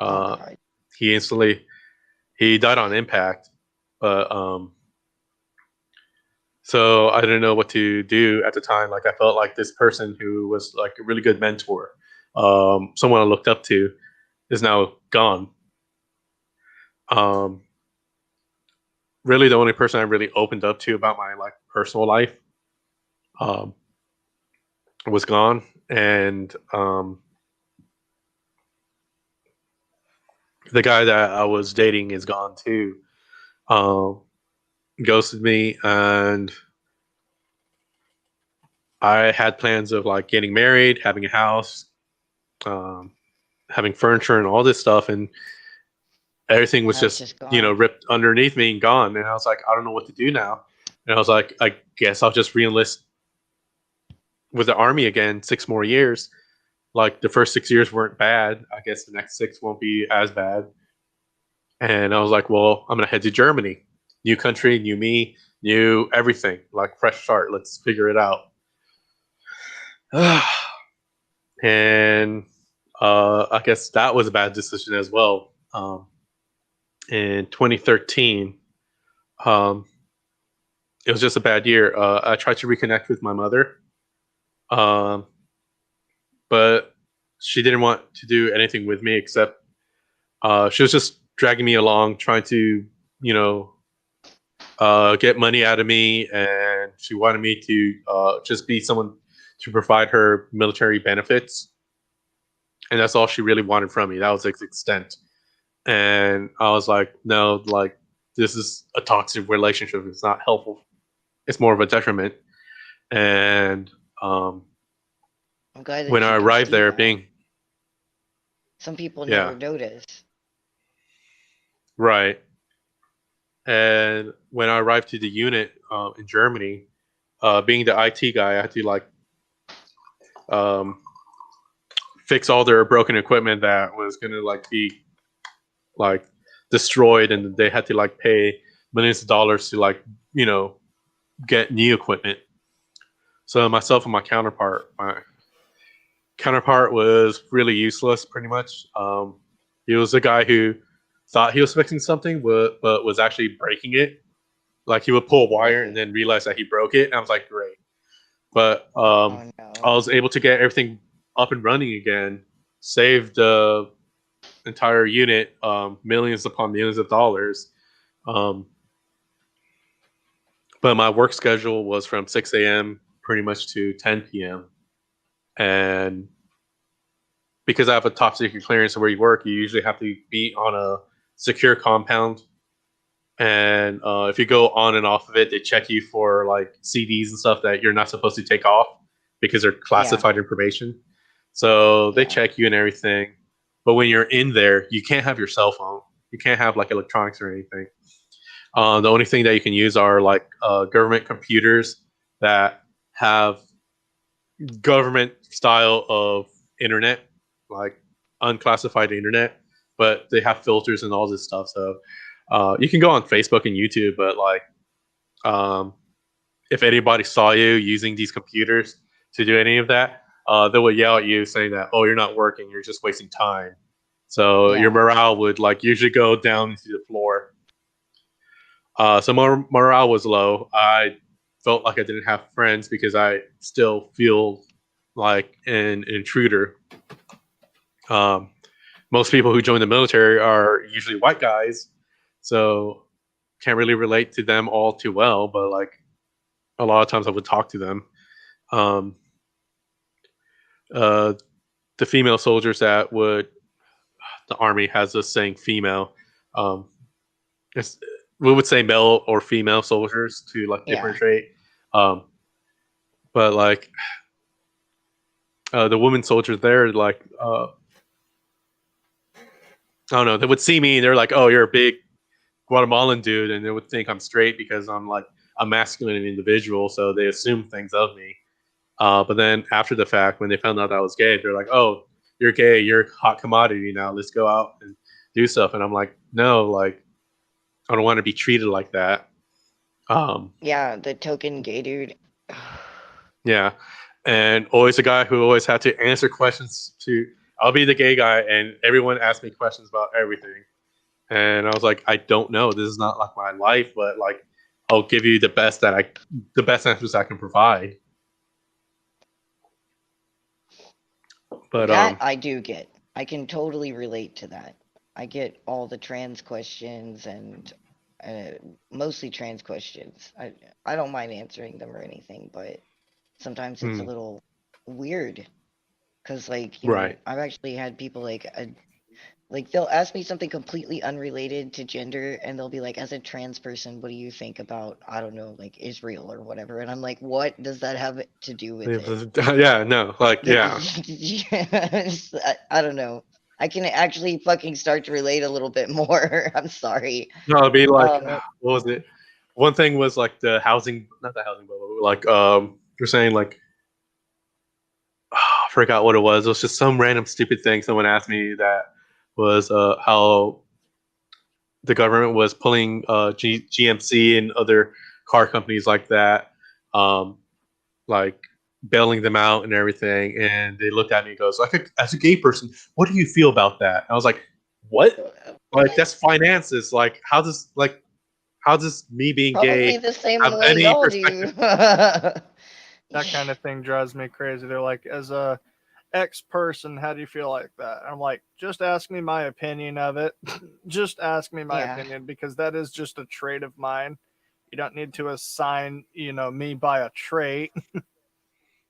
Oh God. He died on impact, but so I didn't know what to do at the time. Like I felt like this person who was like a really good mentor, someone I looked up to, is now gone. Really, the only person I really opened up to about my like personal life was gone, and the guy that I was dating is gone too. Ghosted me, and I had plans of like getting married, having a house, having furniture, and all this stuff, and everything was Now it's just just gone. ripped underneath me and gone. And I was like, I don't know what to do now. And I was like, I guess I'll just reenlist with the army again, 6 more years. Like the first 6 years weren't bad. I guess the next 6 won't be as bad. And I was like, well, I'm gonna head to Germany. New country, new me, new everything. Like fresh start. Let's figure it out. And I guess that was a bad decision as well. In 2013, it was just a bad year. I tried to reconnect with my mother, but she didn't want to do anything with me except she was just dragging me along, trying to, get money out of me, and she wanted me to just be someone to provide her military benefits, and that's all she really wanted from me. That was its extent. And I was like, no, like this is a toxic relationship. It's not helpful. It's more of a detriment. And I'm glad when that I you can arrived see there, that. Some people yeah, never notice. right. And when I arrived to the unit in Germany, being the IT guy, I had to like um, fix all their broken equipment that was gonna like be like destroyed, and they had to like pay millions of dollars to like get new equipment. So myself and my counterpart was really useless, pretty much. He was a guy who thought he was fixing something, but was actually breaking it. Like he would pull a wire and then realize that he broke it. And I was like, great. But Oh I no. was able to get everything up and running again, save the entire unit millions upon millions of dollars. Um, but my work schedule was from 6 a.m. pretty much to 10 p.m. And because I have a top secret clearance where you work, you usually have to be on a secure compound. And if you go on and off of it, they check you for like CDs and stuff that you're not supposed to take off because they're Yeah. classified information. So they Yeah. check you and everything. But when you're in there, you can't have your cell phone. You can't have like electronics or anything. The only thing that you can use are like government computers that have government style of internet, like unclassified internet, but they have filters and all this stuff. So you can go on Facebook and YouTube, but like if anybody saw you using these computers to do any of that, they would yell at you saying that, oh, you're not working, you're just wasting time. So your Yeah. morale would like usually go down to the floor. So morale was low. I felt like I didn't have friends because I still feel like an intruder. Most people who join the military are usually white guys, so can't really relate to them all too well. But like a lot of times, I would talk to them. Um, uh, the female soldiers that would the army has this saying female. Um, it's, we would say male or female soldiers to like Yeah. differentiate. Um, but like the women soldiers there, like I don't know, they would see me and they're like, "Oh, you're a big Guatemalan dude," and they would think I'm straight because I'm like a masculine individual, so they assume things of me. But then after the fact, when they found out I was gay, they're like, "Oh, you're gay. You're a hot commodity now. Let's go out and do stuff." And I'm like, "No, like I don't want to be treated like that." Yeah. The token gay dude. Yeah, and always a guy who always had to answer questions to. I'll be the gay guy, and everyone asks me questions about everything. And I was like, I don't know. This is not like my life, but like, I'll give you the best answers I can provide. But That I do get. I can totally relate to that. I get all the trans questions and uh, mostly trans questions. I don't mind answering them or anything, but sometimes it's a little weird because, like, right. I've actually had people like they'll ask me something completely unrelated to gender, and they'll be like, as a trans person, what do you think about, I don't know, like Israel or whatever? And I'm like, what does that have to do with it? Yeah, no, like, yeah. Yes, I don't know. I can actually fucking start to relate a little bit more. I'm sorry. No, it'd be like, Um, what was it? One thing was like the housing, not the housing bubble, like, you're saying like, I forgot what it was. It was just some random stupid thing someone asked me that was how the government was pulling GMC and other car companies like that, like bailing them out and everything. And they looked at me and goes, like, as a gay person, what do you feel about that? And I was like, what? Like, that's finances. Like, how does me being Probably gay the same have way any y'all perspective? do. That kind of thing drives me crazy. They're like, as a X person, how do you feel like that? I'm like, just ask me my opinion of it. Just ask me my Yeah. opinion, because that is just a trait of mine. You don't need to assign, me by a trait.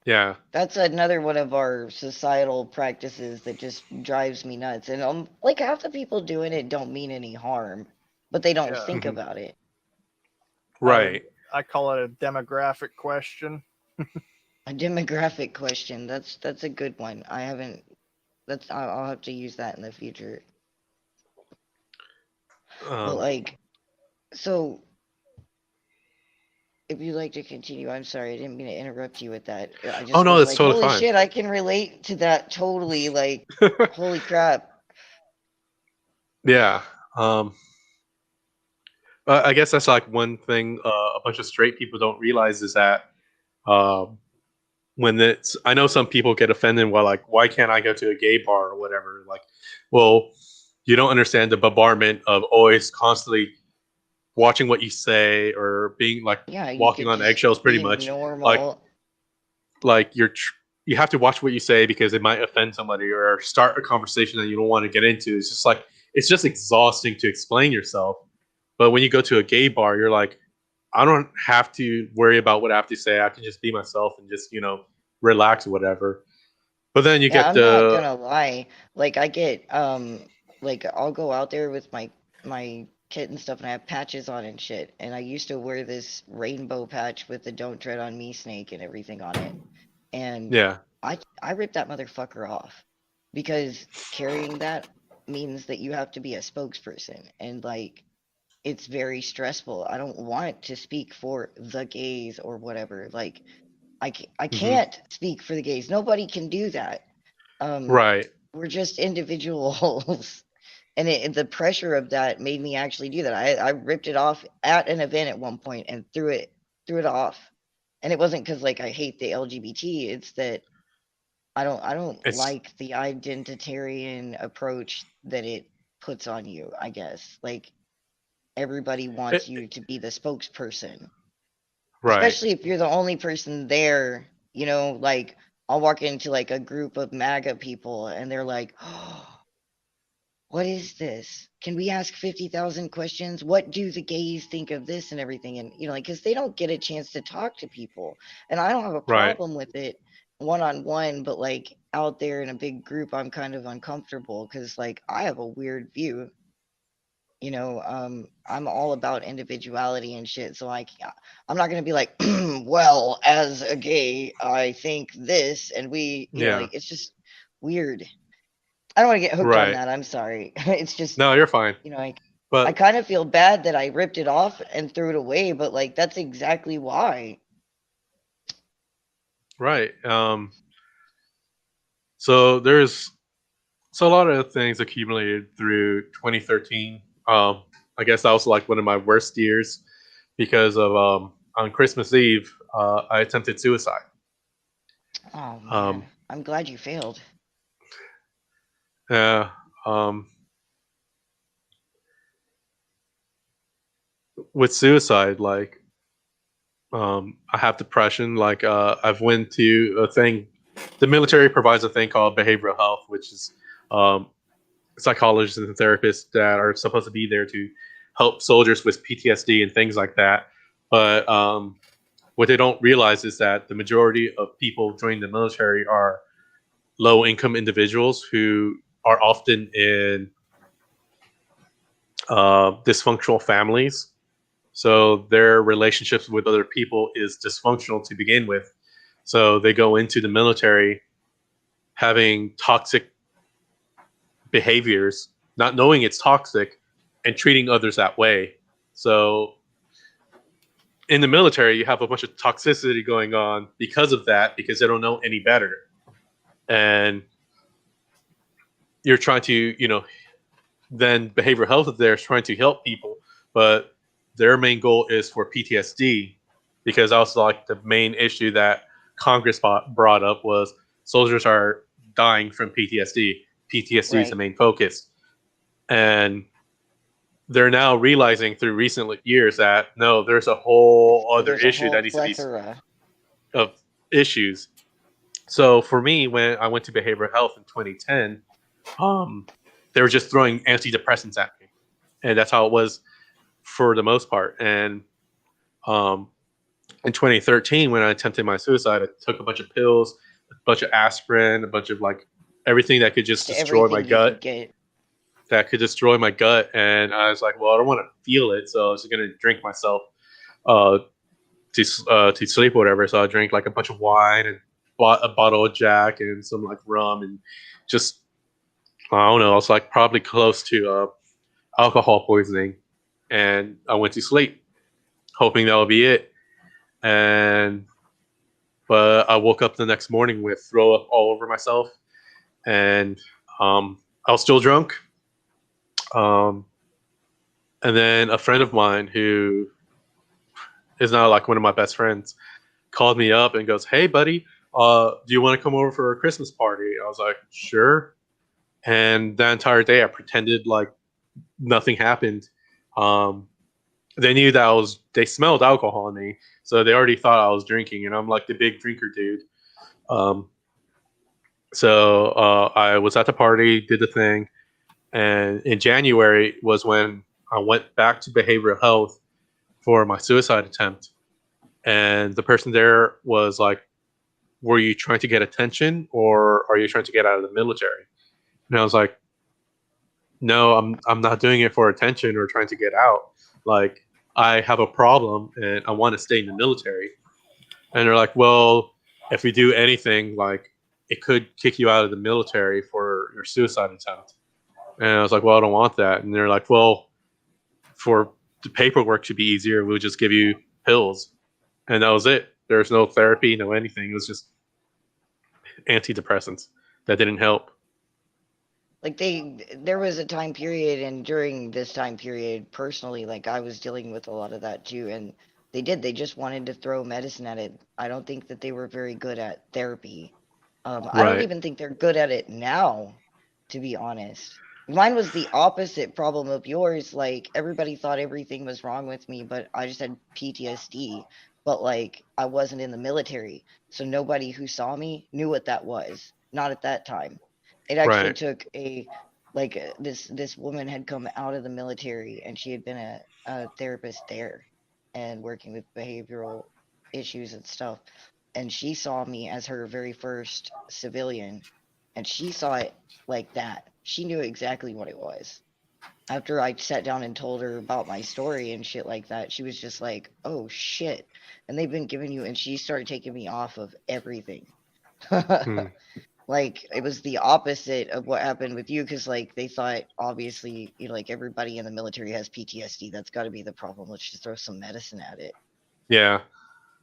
Yeah. That's another one of our societal practices that just drives me nuts. And like half the people doing it don't mean any harm, but they don't Yeah. think Mhm. about it. Right. I call it a demographic question. A demographic question. That's a good one. I'll have to use that in the future. But Um, like, so if you'd like to continue, I'm sorry, I didn't mean to interrupt you with that. I oh just no, was that's like, totally holy fine. shit, I can relate to that totally. Like, holy crap. Yeah. Um, I guess that's like one thing a bunch of straight people don't realize is that um, when it's, I know some people get offended while like, why can't I go to a gay bar or whatever? Like, well, you don't understand the bombardment of always constantly watching what you say or being like Yeah, you walking could on just eggshells pretty be much. Like, normal. like you have to watch what you say because it might offend somebody or start a conversation that you don't want to get into. It's just like, it's just exhausting to explain yourself. But when you go to a gay bar, you're like, I don't have to worry about what I have to say. I can just be myself and just, relax or whatever. But then you Yeah, get I'm not the gonna lie. Like I get like I'll go out there with my kit and stuff and I have patches on and shit. And I used to wear this rainbow patch with the Don't Tread on Me snake and everything on it. And yeah, I ripped that motherfucker off because carrying that means that you have to be a spokesperson and like it's very stressful. I don't want to speak for the gays or whatever. Like I hmm, can't speak for the gays. Nobody can do that. Um, right, we're just individuals. And the pressure of that made me actually do that. I ripped it off at an event at one point and threw it off. And it wasn't because like I hate the LGBT. It's that I don't it's like the identitarian approach that it puts on you, I guess. Like everybody wants it, you to be the spokesperson, right, especially if you're the only person there. Like I'll walk into like a group of MAGA people and they're like, "Oh, what is this? Can we ask 50,000 questions? What do the gays think of this and everything?" And, like, because they don't get a chance to talk to people. And I don't have a right. problem with it one on one, but like out there in a big group, I'm kind of uncomfortable because, like, I have a weird view. I'm all about individuality and shit. So, like, I'm not going to be like, well, as a gay, I think this. And Yeah, like, it's just weird. I don't want to get hooked on right. that. I'm sorry. It's just, No, you're fine. I But kind of feel bad that I ripped it off and threw it away, but like that's exactly why. right. So there's a lot of things accumulated through 2013. I guess that was like one of my worst years because of on Christmas Eve, I attempted suicide. Oh Um, man, I'm glad you failed. Yeah. Um, with suicide, like I have depression. Like I've went to a thing. The military provides a thing called behavioral health, which is um, psychologists and therapists that are supposed to be there to help soldiers with PTSD and things like that. But what they don't realize is that the majority of people joining the military are low income individuals who are often in dysfunctional families. So their relationships with other people is dysfunctional to begin with. So they go into the military having toxic behaviors, not knowing it's toxic, and treating others that way. So in the military, you have a bunch of toxicity going on because of that, because they don't know any better. And you're trying to, then behavioral health is there is trying to help people, but their main goal is for PTSD, because also like the main issue that Congress brought up was soldiers are dying from PTSD. PTSD is the Right. main focus, and they're now realizing through recent years that no, there's a whole other There's a issue that whole needs to be plethora. of issues. So for me, when I went to behavioral health in 2010, they were just throwing antidepressants at me, and that's how it was for the most part. And um, in 2013, when I attempted my suicide, I took a bunch of pills, a bunch of aspirin, a bunch of like everything that could just To destroy my everything you could gut. get. That could destroy my gut, and I was like, well, I don't want to feel it, so I was going to drink myself uh, to sleep or whatever. So I drank like a bunch of wine and bought a bottle of Jack and some like rum and just I don't know. I was like probably close to alcohol poisoning, and I went to sleep, hoping that would be it. And but I woke up the next morning with throw up all over myself, and I was still drunk. Um, and then a friend of mine who is now like one of my best friends called me up and goes, "Hey, buddy, do you want to come over for a Christmas party?" I was like, "Sure." And that entire day, I pretended like nothing happened. Um, they knew that they smelled alcohol on me, so they already thought I was drinking, and I'm like the big drinker dude. Um, so I was at the party, did the thing, and in January was when I went back to behavioral health for my suicide attempt, and the person there was like, "Were you trying to get attention, or are you trying to get out of the military?" And I was like, "No, I'm not doing it for attention or trying to get out. Like, I have a problem and I want to stay in the military." And they're like, "Well, if we do anything, like it could kick you out of the military for your suicide attempt." And I was like, "Well, I don't want that." And they're like, "Well, for the paperwork to be easier, we'll just give you pills." And that was it. There's no therapy, no anything. It was just antidepressants that didn't help. Like there was a time period, and during this time period, personally, like I was dealing with a lot of that too, and they just wanted to throw medicine at it. I don't think that they were very good at therapy. I don't Right. even think they're good at it now, to be honest. Mine was the opposite problem of yours. Like everybody thought everything was wrong with me, but I just had PTSD. But like I wasn't in the military, so nobody who saw me knew what that was. Not at that time. It actually Right. took this woman had come out of the military, and she had been a therapist there and working with behavioral issues and stuff, and she saw me as her very first civilian, and she saw it like that. She knew exactly what it was. After I sat down and told her about my story and shit like that, she was just like, "Oh shit." And they've been giving you, and she started taking me off of everything. Hmm. Like it was the opposite of what happened with you, because like they thought, obviously, like everybody in the military has PTSD. That's got to be the problem. Let's just throw some medicine at it. Yeah.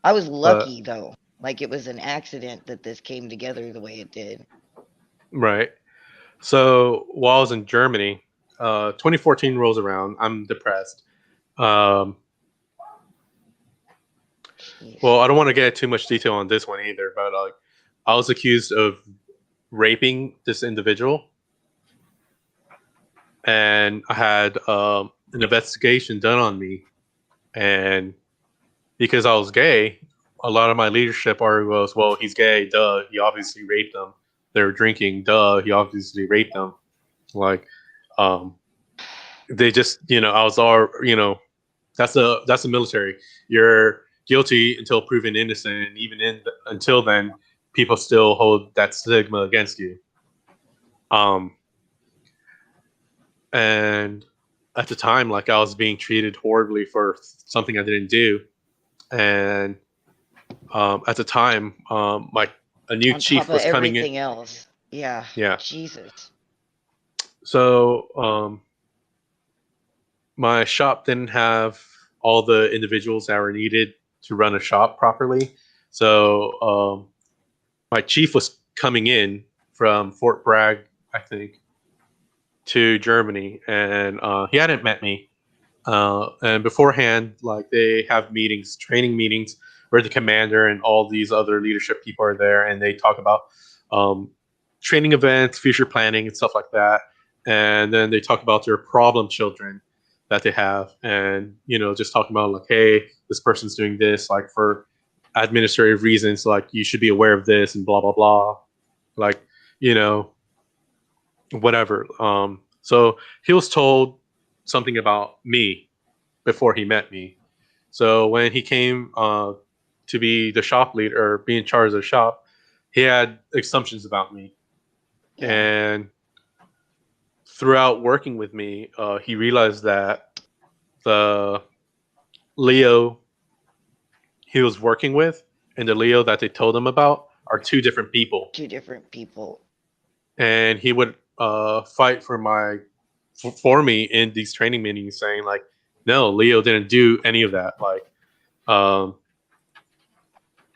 I was But lucky though. Like it was an accident that this came together the way it did. right. So while I was in Germany, 2014 rolls around. I'm depressed. Um, Jeez. well, I don't want to get too much detail on this one either, but I was accused of raping this individual, and I had an investigation done on me, and because I was gay, a lot of my leadership argument was, well, he's gay, duh, he obviously raped them. They were drinking, duh, he obviously raped them. Like, they just, I was all, that's the military. You're guilty until proven innocent, and even until then, people still hold that stigma against you. And at the time, like, I was being treated horribly for something I didn't do, and at the time, a new On chief top of was coming in. everything else. Yeah. Yeah. Jesus. So my shop didn't have all the individuals that were needed to run a shop properly. So my chief was coming in from Fort Bragg, I think, to Germany, and he hadn't met me. And beforehand, like, they have meetings, training meetings, where the commander and all these other leadership people are there, and they talk about training events, future planning, and stuff like that. And then they talk about their problem children that they have, and just talking about, like, hey, this person's doing this, like, for administrative reasons, like, you should be aware of this, and blah blah blah, like, whatever. So he was told something about me before he met me. So when he came to be the shop leader, or be in charge of the shop, he had assumptions about me. Yeah. And throughout working with me, he realized that the Leo he was working with and the Leo that they told him about are two different people. Two different people. And he would fight for me in these training meetings, saying, like, no, Leo didn't do any of that, like,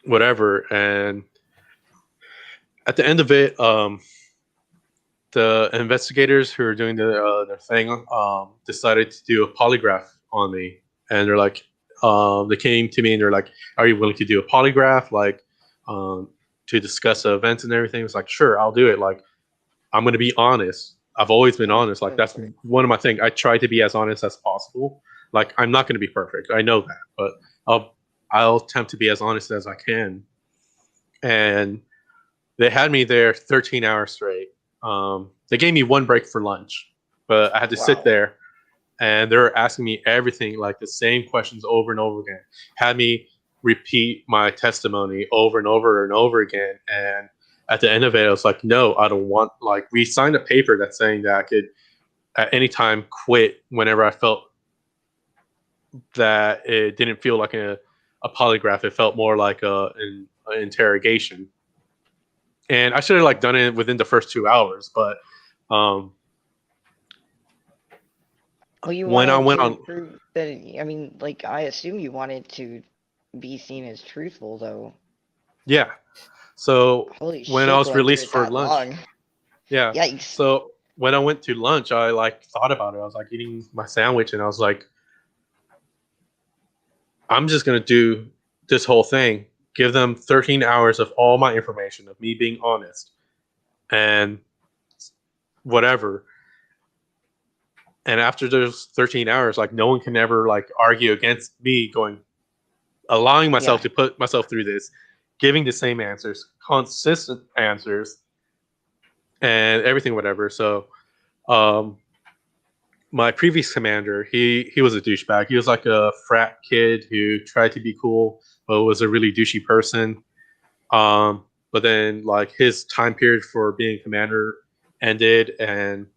whatever. And at the end of it, the investigators who are doing their thing decided to do a polygraph on me, and they're like, they came to me and they're like, "Are you willing to do a polygraph, like, to discuss the events and everything?" It's like, "Sure, I'll do it. Like, I'm going to be honest. I've always been honest. Like, that's one of my things. I try to be as honest as possible. Like, I'm not going to be perfect. I know that, but I'll attempt to be as honest as I can." And they had me there 13 hours straight. They gave me one break for lunch, but I had to sit there, and they were asking me everything, like the same questions over and over again. Had me repeat my testimony over and over and over again. And at the end of it, I was like, no, I don't want, like, we signed a paper that's saying that I could at any time quit whenever I felt that it didn't feel like a polygraph. It felt more like an interrogation. And I should have, like, done it within the first 2 hours, but you when I went on, prove that, I mean, like, I assume you wanted to be seen as truthful, though. Yeah. So Holy when shit, I was going released through it for that lunch, long. yeah. Yikes. So when I went to lunch, I, like, thought about it. I was, like, eating my sandwich, and I was like, I'm just gonna do this whole thing, give them 13 hours of all my information, of me being honest, and whatever. And after those 13 hours, like, no one can ever, like, argue against me allowing myself to put myself through this, giving the same answers, consistent answers, and everything, whatever. So my previous commander, he was a douchebag. He was like a frat kid who tried to be cool, but was a really douchey person. But then, like, his time period for being commander ended, and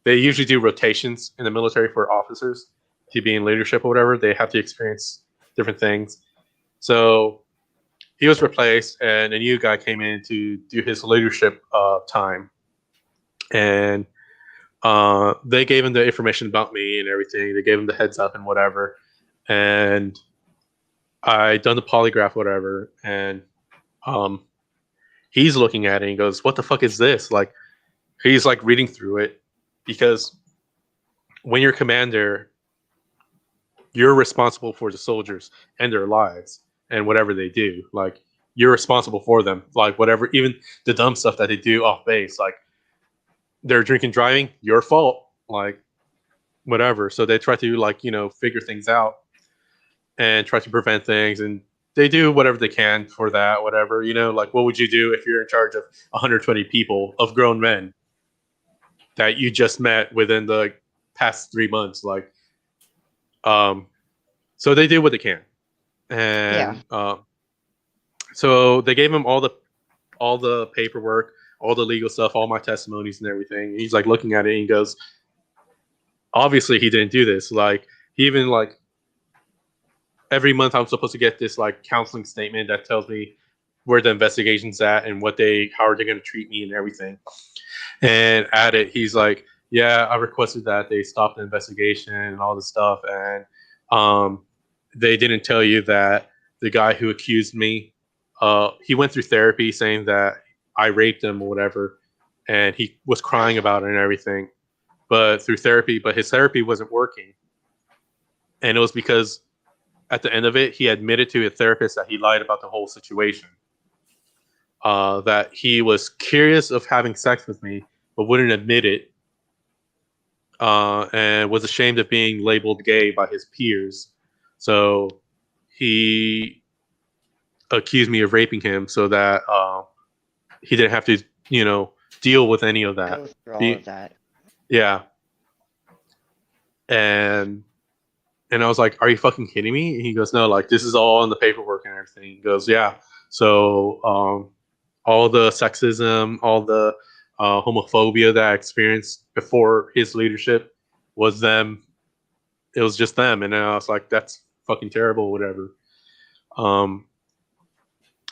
they usually do rotations in the military for officers to be in leadership or whatever. They have to experience different things. So he was replaced, and a new guy came in to do his leadership time. And they gave him the information about me and everything. They gave him the heads up and whatever. And I done the polygraph, whatever. And he's looking at it and he goes, "What the fuck is this?" Like, he's, like, reading through it, because when you're commander, you're responsible for the soldiers and their lives and whatever they do. Like, you're responsible for them. Like, whatever, even the dumb stuff that they do off base, like, they're drinking driving, your fault. Like, whatever. So they try to like, figure things out and try to prevent things, and they do whatever they can for that, whatever. Like what would you do if you're in charge of 120 people of grown men that you just met within the past 3 months? Like, so they do what they can, and so they gave him all the paperwork, all the legal stuff, all my testimonies and everything. And he's like looking at it and he goes, obviously he didn't do this. Like, he even like every month I'm supposed to get this like counseling statement that tells me where the investigation's at and how are they going to treat me and everything. And at it, he's like, yeah, I requested that they stop the investigation and all this stuff. And they didn't tell you that the guy who accused me, he went through therapy saying that I raped him or whatever. And he was crying about it and everything. But his therapy wasn't working. And it was because at the end of it, he admitted to a therapist that he lied about the whole situation. That he was curious of having sex with me, but wouldn't admit it. And was ashamed of being labeled gay by his peers. So he accused me of raping him so that he didn't have to, deal with any of that. Go through all of that. Yeah. And I was like, are you fucking kidding me? And he goes, no, like, this is all in the paperwork and everything. He goes, yeah. So all the sexism, all the homophobia that I experienced before his leadership was them. It was just them. And then I was like, that's fucking terrible, whatever.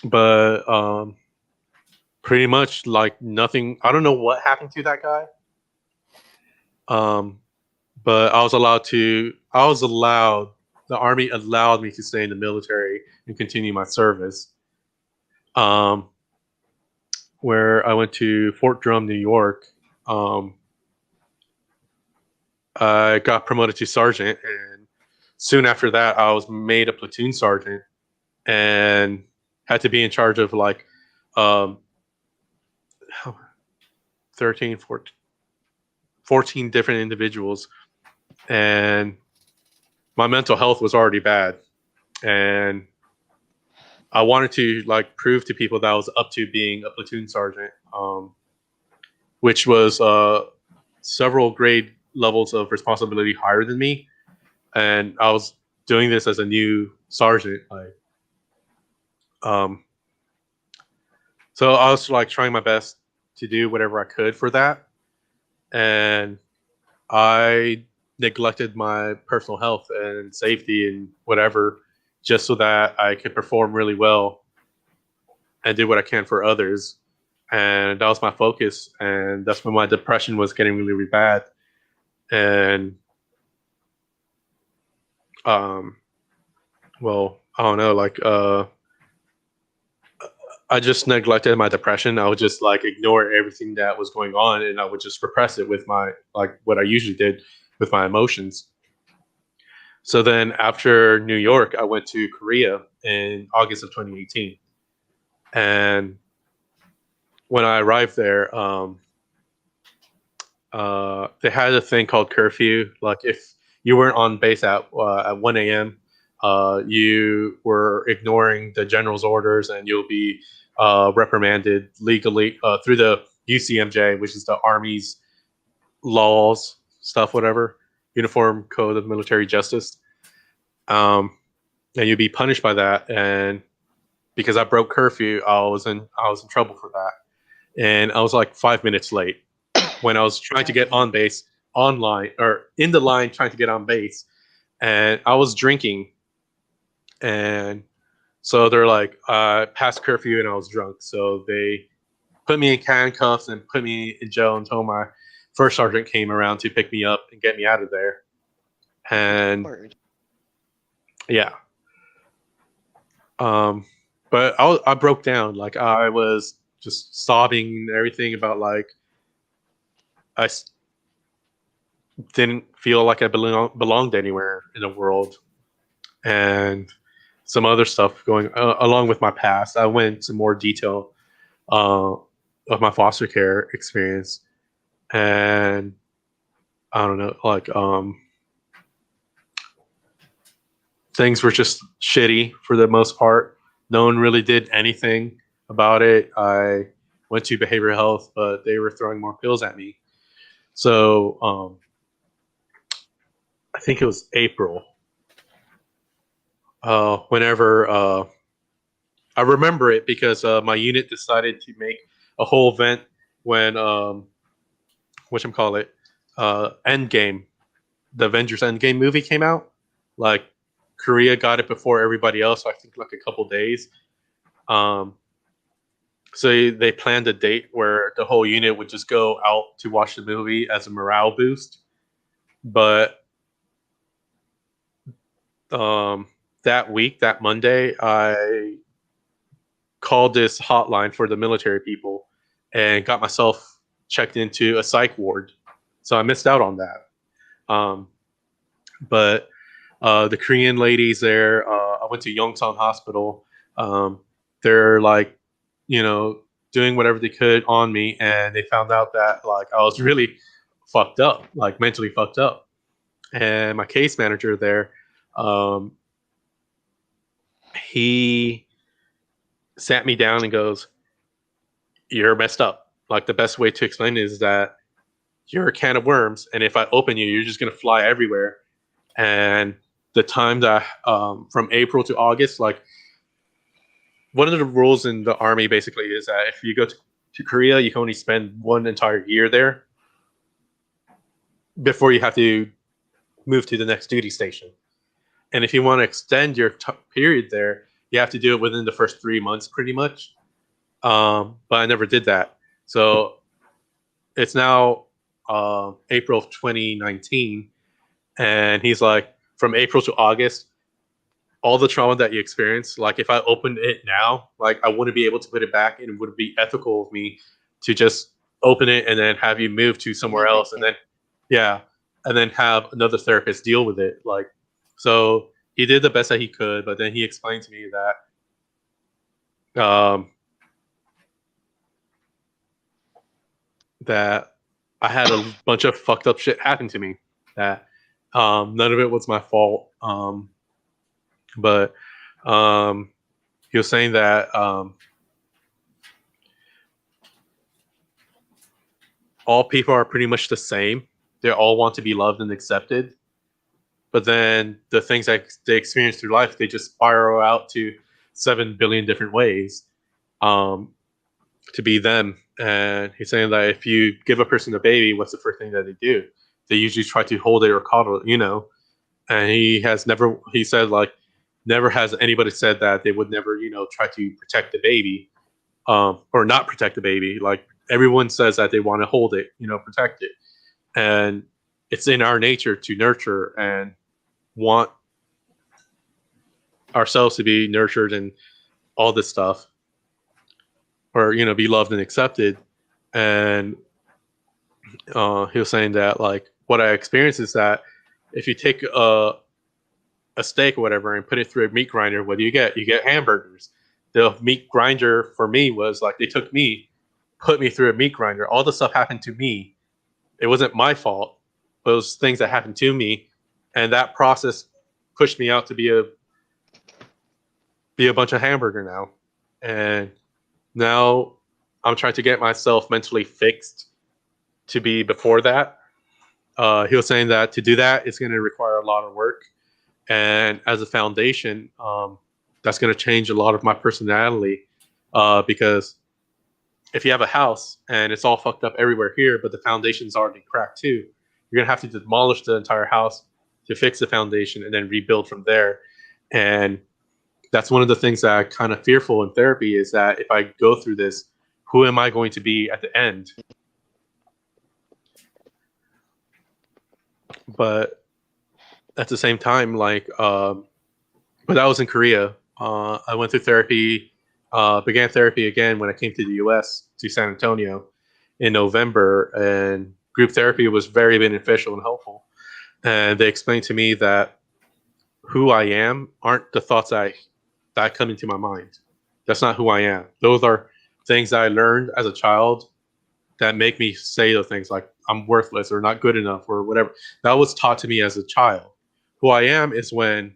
But pretty much like nothing. I don't know what happened to that guy. But the Army allowed me to stay in the military and continue my service. Where I went to Fort Drum, New York. I got promoted to sergeant, and soon after that, I was made a platoon sergeant and had to be in charge of like 14 different individuals. And my mental health was already bad, and I wanted to like prove to people that I was up to being a platoon sergeant, which was several grade levels of responsibility higher than me, and I was doing this as a new sergeant. So I was like trying my best to do whatever I could for that, and I neglected my personal health and safety and whatever just so that I could perform really well and do what I can for others. And that was my focus. And that's when my depression was getting really, really bad. And, well, I don't know, like, I just neglected my depression. I would just like ignore everything that was going on, and I would just repress it with my, like what I usually did with my emotions. So then after New York, I went to Korea in August of 2018. And when I arrived there, they had a thing called curfew. Like if you weren't on base at 1 a.m., you were ignoring the general's orders, and you'll be reprimanded legally through the UCMJ, which is the Army's laws, stuff, whatever, Uniform Code of Military Justice. And you'd be punished by that. And because I broke curfew, I was in trouble for that. And I was like 5 minutes late when I was trying to get on base online, or in the line trying to get on base, and I was drinking. And so they're like, past curfew, and I was drunk. So they put me in handcuffs and put me in jail until my first sergeant came around to pick me up and get me out of there. And yeah. But I broke down. Like I was just sobbing and everything about like I didn't feel like I belonged anywhere in the world, and some other stuff going along with my past. I went into more detail of my foster care experience, and I don't know, like things were just shitty for the most part. No one really did anything about it. I went to behavioral health, but they were throwing more pills at me. So I think it was April. Whenever I remember it because my unit decided to make a whole event when whatchamacallit, Endgame, the Avengers Endgame movie came out. Like Korea got it before everybody else, so I think like a couple days. So they planned a date where the whole unit would just go out to watch the movie as a morale boost. But that week, that Monday, I called this hotline for the military people and got myself checked into a psych ward. So I missed out on that. But the Korean ladies there, I went to Yongsan Hospital. They're like, doing whatever they could on me, and they found out that like I was really fucked up, like mentally fucked up. And my case manager there, he sat me down and goes, "You're messed up." Like the best way to explain it is that you're a can of worms, and if I open you, you're just gonna fly everywhere. And the time that from April to August, like one of the rules in the army basically is that if you go to Korea, you can only spend one entire year there before you have to move to the next duty station. And if you want to extend your period there, you have to do it within the first 3 months, pretty much. But I never did that. So it's now April of 2019, and he's like, from April to August, all the trauma that you experience, like if I opened it now, like I wouldn't be able to put it back, and it would be ethical of me to just open it and then have you move to somewhere else, and then and then have another therapist deal with it. Like, so he did the best that he could, but then he explained to me that that I had a bunch of fucked up shit happen to me. That none of it was my fault. But he was saying that all people are pretty much the same. They all want to be loved and accepted. But then the things that they experience through life, they just spiral out to 7 billion different ways to be them. And he's saying that if you give a person a baby, what's the first thing that they do? They usually try to hold it or coddle it, And he said, like, never has anybody said that they would never, try to protect the baby or not protect the baby. Like, everyone says that they want to hold it, protect it. And it's in our nature to nurture and want ourselves to be nurtured and all this stuff, or be loved and accepted. And he was saying that, like, what I experienced is that if you take a steak or whatever and put it through a meat grinder, what do you get? You get hamburgers. The meat grinder for me was like, they took me, put me through a meat grinder. All the stuff happened to me. It wasn't my fault. But it was things that happened to me, and that process pushed me out to be a bunch of hamburger now. And now I'm trying to get myself mentally fixed to be before that. He was saying that to do that, it's going to require a lot of work. And as a foundation, that's going to change a lot of my personality. Because if you have a house and it's all fucked up everywhere here, but the foundation's already cracked too, you're going to have to demolish the entire house to fix the foundation and then rebuild from there. And that's one of the things that I'm kind of fearful in therapy, is that if I go through this, who am I going to be at the end? But at the same time, like, but I was in Korea. I went through therapy, began therapy again when I came to the US, to San Antonio in November, and group therapy was very beneficial and helpful. And they explained to me that who I am aren't the thoughts that come into my mind. That's not who I am. Those are things that I learned as a child that make me say those things like I'm worthless or not good enough or whatever. That was taught to me as a child. Who I am is when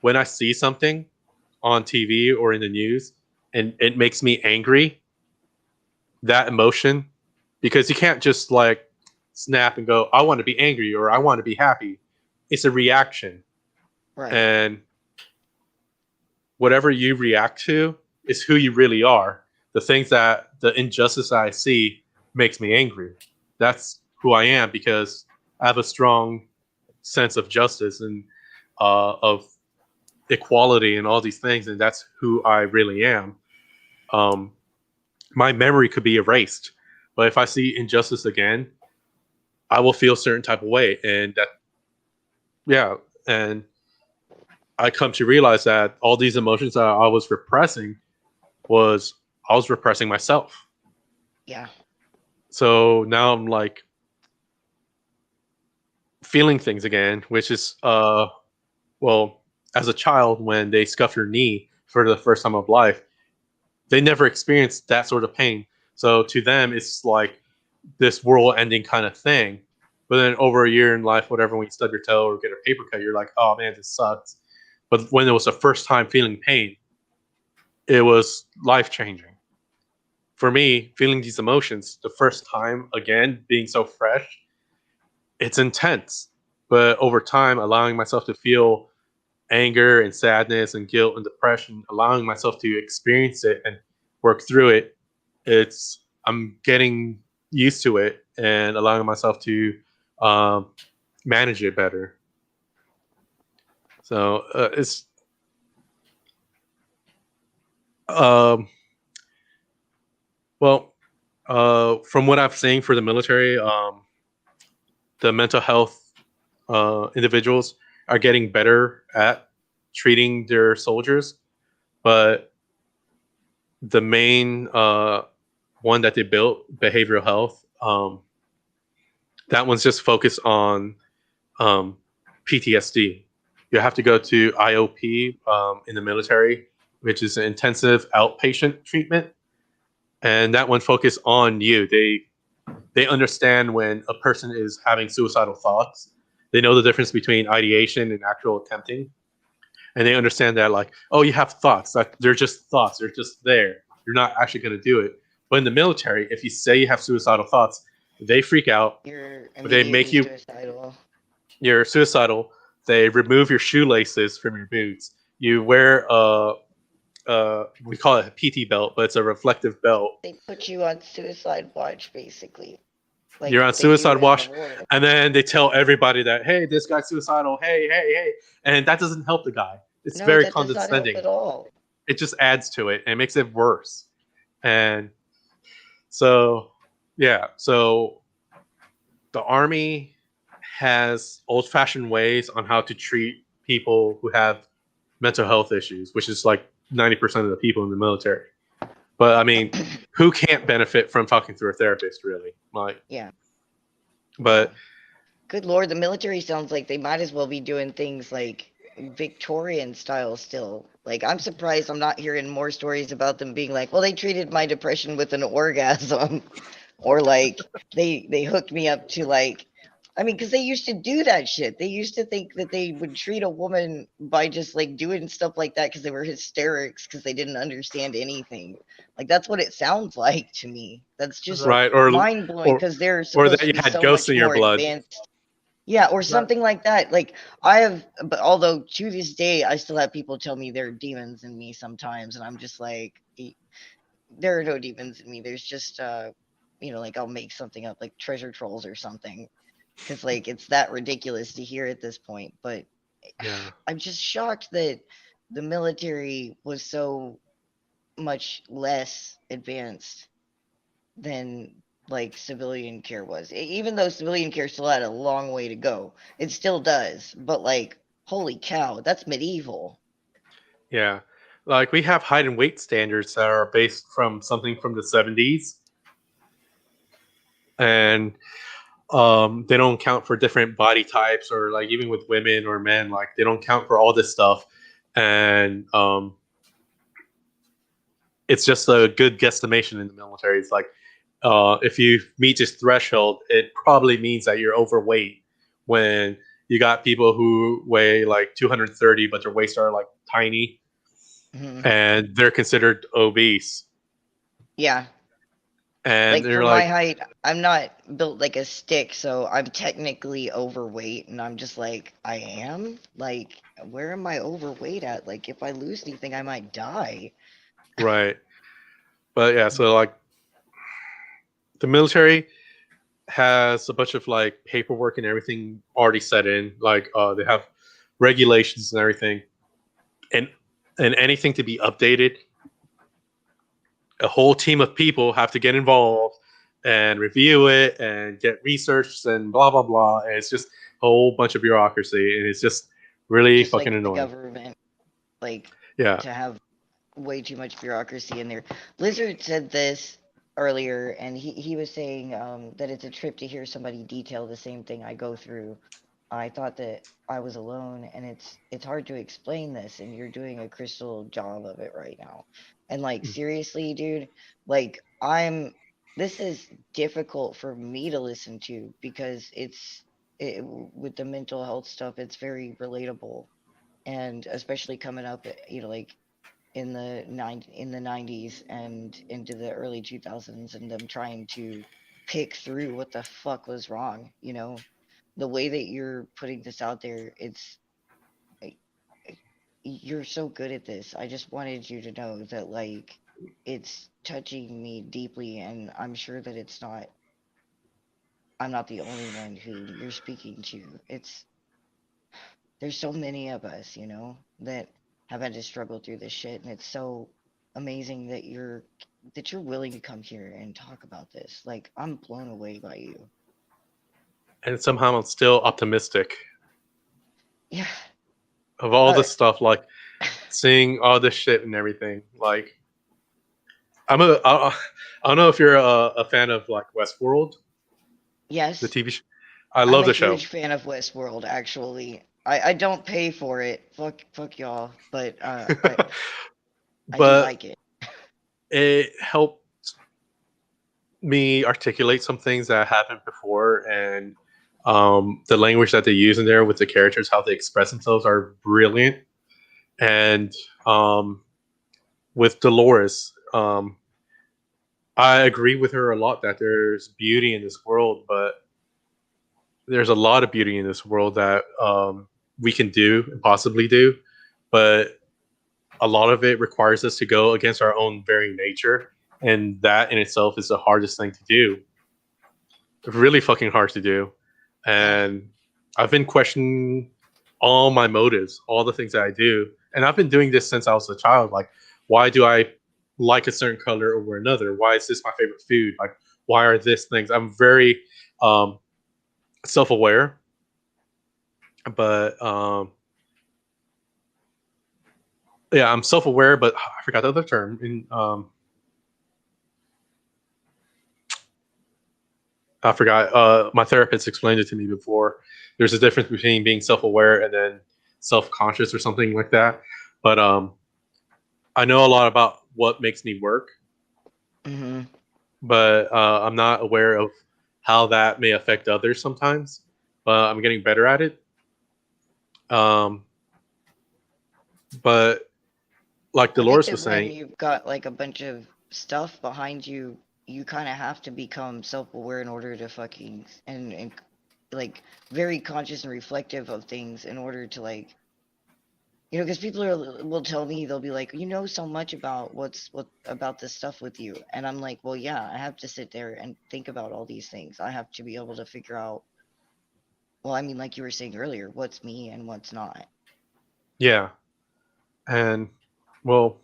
when I see something on TV or in the news and it makes me angry, that emotion, because you can't just like snap and go, I want to be angry or I want to be happy. It's a reaction. Right. And whatever you react to is who you really are. The injustice I see makes me angry. That's who I am because I have a strong sense of justice and of equality and all these things, and that's who I really am. My memory could be erased, but if I see injustice again, I will feel a certain type of way, and that, yeah, and I come to realize that all these emotions that I was repressing was I was repressing myself. Yeah. So now I'm like feeling things again, which is well, as a child when they scuff your knee for the first time of life, they never experienced that sort of pain. So to them, it's like this world-ending kind of thing. But then over a year in life, whatever, when you stub your toe or get a paper cut, you're like, oh man, this sucks. But when it was the first time feeling pain, it was life-changing. For me, feeling these emotions the first time again, being so fresh, it's intense. But over time, allowing myself to feel anger and sadness and guilt and depression, allowing myself to experience it and work through it, I'm getting used to it and allowing myself to um, manage it better. So it's um, well, from what I've seen for the military, the mental health individuals are getting better at treating their soldiers, but the main one that they built, behavioral health, that one's just focused on PTSD. You have to go to IOP in the military, which is an intensive outpatient treatment, and that one focus on you. They understand when a person is having suicidal thoughts. They know the difference between ideation and actual attempting, and they understand that, like, oh, you have thoughts, like they're just thoughts, they're just there, you're not actually going to do it. But in the military, if you say you have suicidal thoughts, they freak out. You're They make immediately you, suicidal. you're suicidal. They remove your shoelaces from your boots. You wear we call it a PT belt, but it's a reflective belt. They put you on suicide watch, basically, You're like on they do suicide in the watch, war. and then they tell everybody that, hey, this guy's suicidal, hey, hey, hey, and that doesn't help the guy. It's No, very that does not help condescending. at all. It just adds to it and makes it worse. And so, yeah, so the army has old-fashioned ways on how to treat people who have mental health issues, which is like 90% of the people in the military. But I mean, who can't benefit from talking through a therapist, really? Like, Yeah. but Good Lord, the military sounds like they might as well be doing things like Victorian style still. Like, I'm surprised I'm not hearing more stories about them being like, well, they treated my depression with an orgasm. Or like they hooked me up to like, I mean, because they used to do that shit. They used to think that they would treat a woman by just like doing stuff like that because they were hysterics because they didn't understand anything. Like that's what it sounds like to me. That's just right, mind blowing or because they're or supposed that to you be had so ghosts much in your more blood. advanced. Yeah, or Right. something like that. Like I have, but although to this day I still have people tell me there are demons in me sometimes, and I'm just like, there are no demons in me. There's just like I'll make something up like treasure trolls or something because like it's that ridiculous to hear at this point. But Yeah. I'm just shocked that the military was so much less advanced than like civilian care was. Even though civilian care still had a long way to go, it still does. But like, holy cow, that's medieval. Yeah. Like we have height and weight standards that are based from something from the 70s. And they don't count for different body types or like even with women or men, like they don't count for all this stuff. And it's just a good guesstimation in the military. It's like if you meet this threshold, it probably means that you're overweight when you got people who weigh like 230, but their waists are like tiny, and they're considered obese. Yeah. And Like they're for my like, height, I'm not built like a stick, so I'm technically overweight, and I'm just like, I am? Like, where am I overweight at? Like, if I lose anything, I might die. right. But yeah, so like the military has a bunch of like paperwork and everything already set in. Like they have regulations and everything, and anything to be updated, a whole team of people have to get involved and review it and get research and blah blah blah. And it's just a whole bunch of bureaucracy, and it's just really Just fucking like the annoying. government, like, Yeah. to have way too much bureaucracy in there. Lizard said this earlier, and he was saying that it's a trip to hear somebody detail the same thing I go through. I thought that I was alone, and it's hard to explain this, and you're doing a crystal job of it right now. And like seriously, dude, like this is difficult for me to listen to because with the mental health stuff, it's very relatable, and especially coming up, like in the 90s and into the early 2000s, and them trying to pick through what the fuck was wrong, the way that you're putting this out there, I- you're so good at this. I just wanted you to know that, like, it's touching me deeply, and I'm sure that I'm not the only one who you're speaking to. There's so many of us, that have had to struggle through this shit, and it's so amazing that you're willing to come here and talk about this. Like, I'm blown away by you. And somehow I'm still optimistic Yeah. of all Uh, this stuff, like seeing all this shit and everything. Like, I don't know if you're a fan of like Westworld, the yes, TV show. I I'm love a the show. huge fan of Westworld, actually. I don't pay for it. Fuck y'all, but I do But like it. it helped me articulate some things that happened before, and the language that they use in there with the characters, how they express themselves, are brilliant. And um, with Dolores, I agree with her a lot that there's beauty in this world, but there's a lot of beauty in this world that we can do and possibly do, but a lot of it requires us to go against our own very nature, and that in itself is the hardest thing to do. Really fucking hard to do. Yeah. And I've been questioning all my motives, all the things that I do. And I've been doing this since I was a child. Like, why do I like a certain color over another? Why is this my favorite food? Like, why are this things? I'm very self aware, but yeah, I'm self aware, but I forgot the other term. I forgot. My therapist explained it to me before. There's a difference between being self-aware and then self-conscious or something like that. But I know a lot about what makes me work, Mm-hmm. but I'm not aware of how that may affect others sometimes. But I'm getting better at it. Um, but like I think Dolores that was when saying, you've got like a bunch of stuff behind you, you kind of have to become self-aware in order to fucking and like very conscious and reflective of things in order to, like, because people will tell me, they'll be like, so much about what about this stuff with you, and I'm like, well, yeah, I have to sit there and think about all these things. I have to be able to figure out, well, I mean, like you were saying earlier, what's me and what's not. yeah, and well,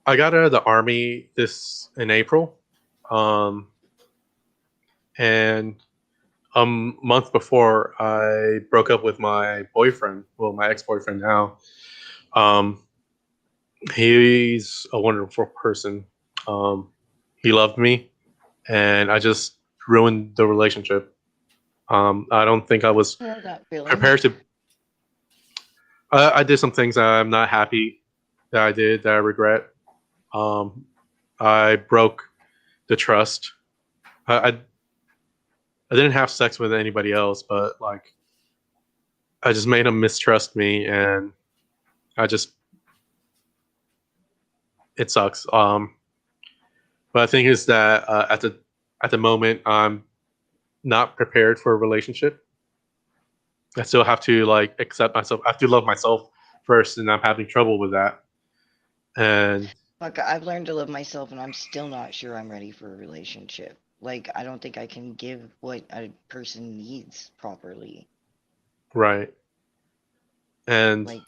I got out of the army this in April, um, and a month before I broke up with my boyfriend, well, my ex-boyfriend now. Um, he's a wonderful person. Um, he loved me, and I just ruined the relationship. I don't think I was I know that feeling. prepared to. I did some things that I'm not happy that I did that I regret. Um, I broke the trust. I I didn't have sex with anybody else, but like I just made him mistrust me, and I just it sucks. But I think is that at the moment I'm not prepared for a relationship. I still have to like accept myself. I have to love myself first, and I'm having trouble with that. And Fuck, I've learned to love myself, and I'm still not sure I'm ready for a relationship. Like, I don't think I can give what a person needs properly. right, and Like,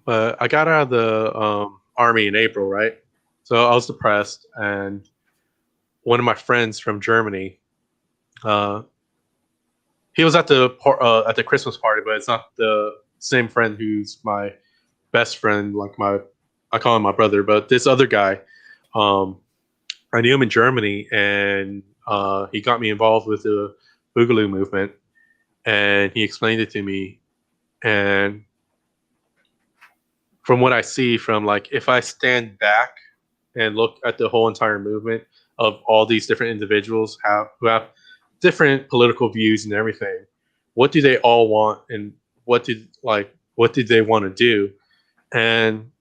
but I got out of the army in April, right? So I was depressed, and one of my friends from Germany, uh, he was at the Christmas party, but it's not the same friend who's my best friend. Like I call him my brother, but this other guy, um, I knew him in Germany, and he got me involved with the Boogaloo movement, and he explained it to me. And from what I see, from like if I stand back and look at the whole entire movement of all these different individuals who have different political views and everything, what do they all want, and what did they want to do? And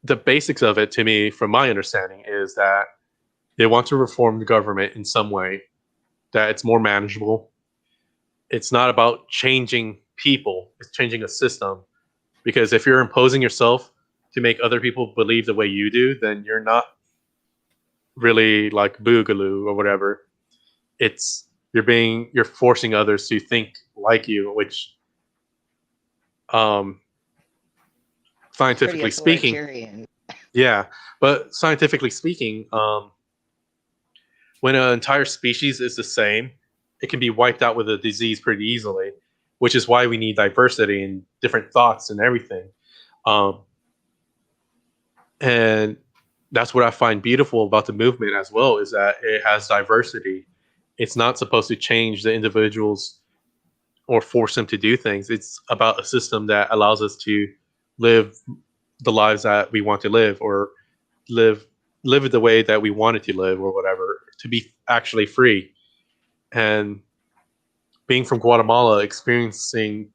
the basics of it, to me, from my understanding, is that they want to reform the government in some way that it's more manageable. It's not about changing people, it's changing a system. Because if you're imposing yourself to make other people believe the way you do, then you're not really like Boogaloo or whatever. It's you're forcing others to think like you, which um it's pretty scientifically speaking, authoritarian. yeah, but scientifically speaking, when an entire species is the same, it can be wiped out with a disease pretty easily, which is why we need diversity and different thoughts and everything. Um, and that's what I find beautiful about the movement as well, is that it has diversity. It's not supposed to change the individuals or force them to do things. It's about a system that allows us to live the lives that we want to live, or live live it the way that we wanted to live, or whatever, to be actually free. And being from Guatemala, experiencing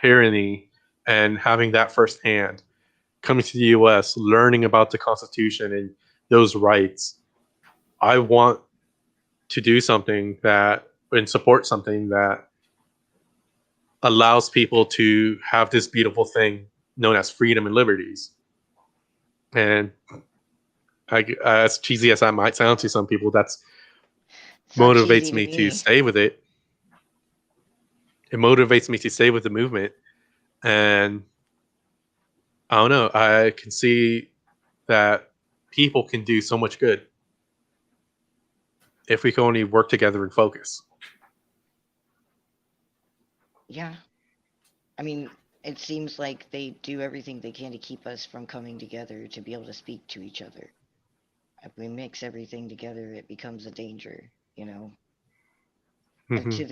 tyranny and having that firsthand, coming to the US, learning about the Constitution and those rights, I want to do something that and support something that allows people to have this beautiful thing known as freedom and liberties. And as cheesy as that might sound to some people, that's It's not cheesy motivates to me to me. stay with it. It motivates me to stay with the movement. And I don't know, I can see that people can do so much good if we can only work together and focus. Yeah. I mean, it seems like they do everything they can to keep us from coming together to be able to speak to each other. If we mix everything together, it becomes a danger, you know, Hmm. to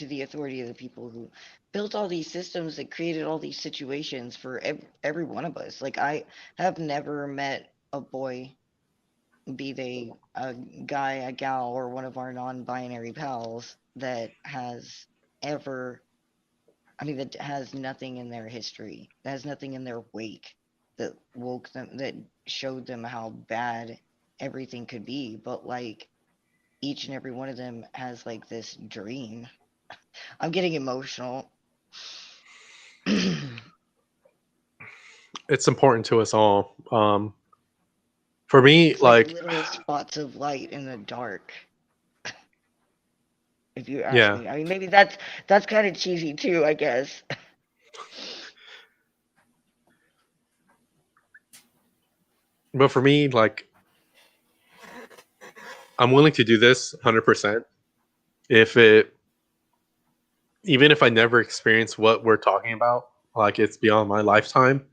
the authority of the people who built all these systems that created all these situations for every one of us. Like, I have never met a boy, be they a guy, a gal, or one of our non-binary pals, that has ever, I mean, that has nothing in their history, that has nothing in their wake that woke them, that showed them how bad everything could be. But like, each and every one of them has like this dream. I'm getting emotional. It's important to us all. For me, It's like like, little spots of light in the dark, if you ask yeah, me. I mean, maybe that's kind of cheesy too, I guess. but for me, like, I'm willing to do this 100% if it, even if I never experience what we're talking about, like it's beyond my lifetime,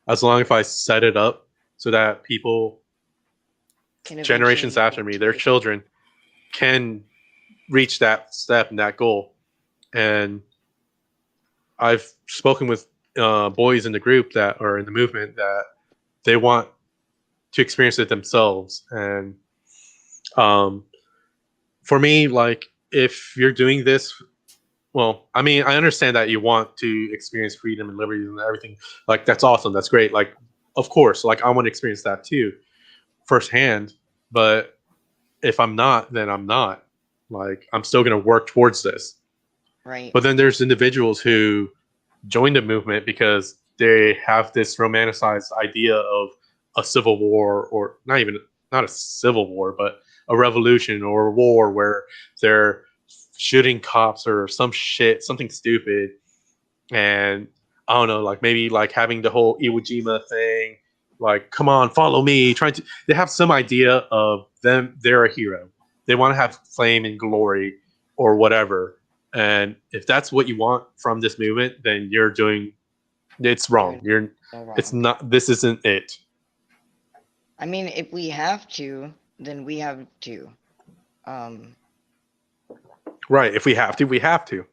as long as I set it up so that people, Can generations eventually after get me, to their it. children, can reach that step and that goal. And I've spoken with boys in the group that are in the movement that they want to experience it themselves. And For me, like if you're doing this, well, I mean, I understand that you want to experience freedom and liberty and everything. Like that's awesome. That's great. Like, of course, like I want to experience that too, firsthand. But if I'm not, then I'm not. Like I'm still going to work towards this. Right. But then there's individuals who join the movement because they have this romanticized idea of a civil war, or not a civil war, but a revolution or a war where they're shooting cops or some shit, something stupid. And I don't know, like maybe like having the whole Iwo Jima thing, like, come on, follow me, trying to, they have some idea of them, they're a hero. They want to have fame and glory or whatever. And if that's what you want from this movement, then you're doing, it's wrong. You're so wrong. It's not, this isn't it. I mean, if we have to, then we have to. Right. If we have to, we have to.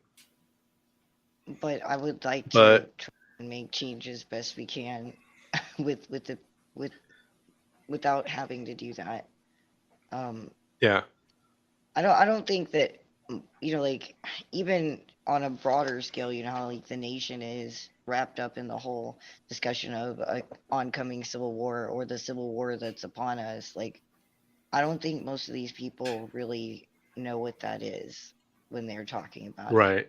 But I would like to But try and make changes best we can with without having to do that. yeah. I don't think that like even on a broader scale, how like the nation is wrapped up in the whole discussion of oncoming civil war or the civil war that's upon us. Like, I don't think most of these people really know what that is when they're talking about it. Right.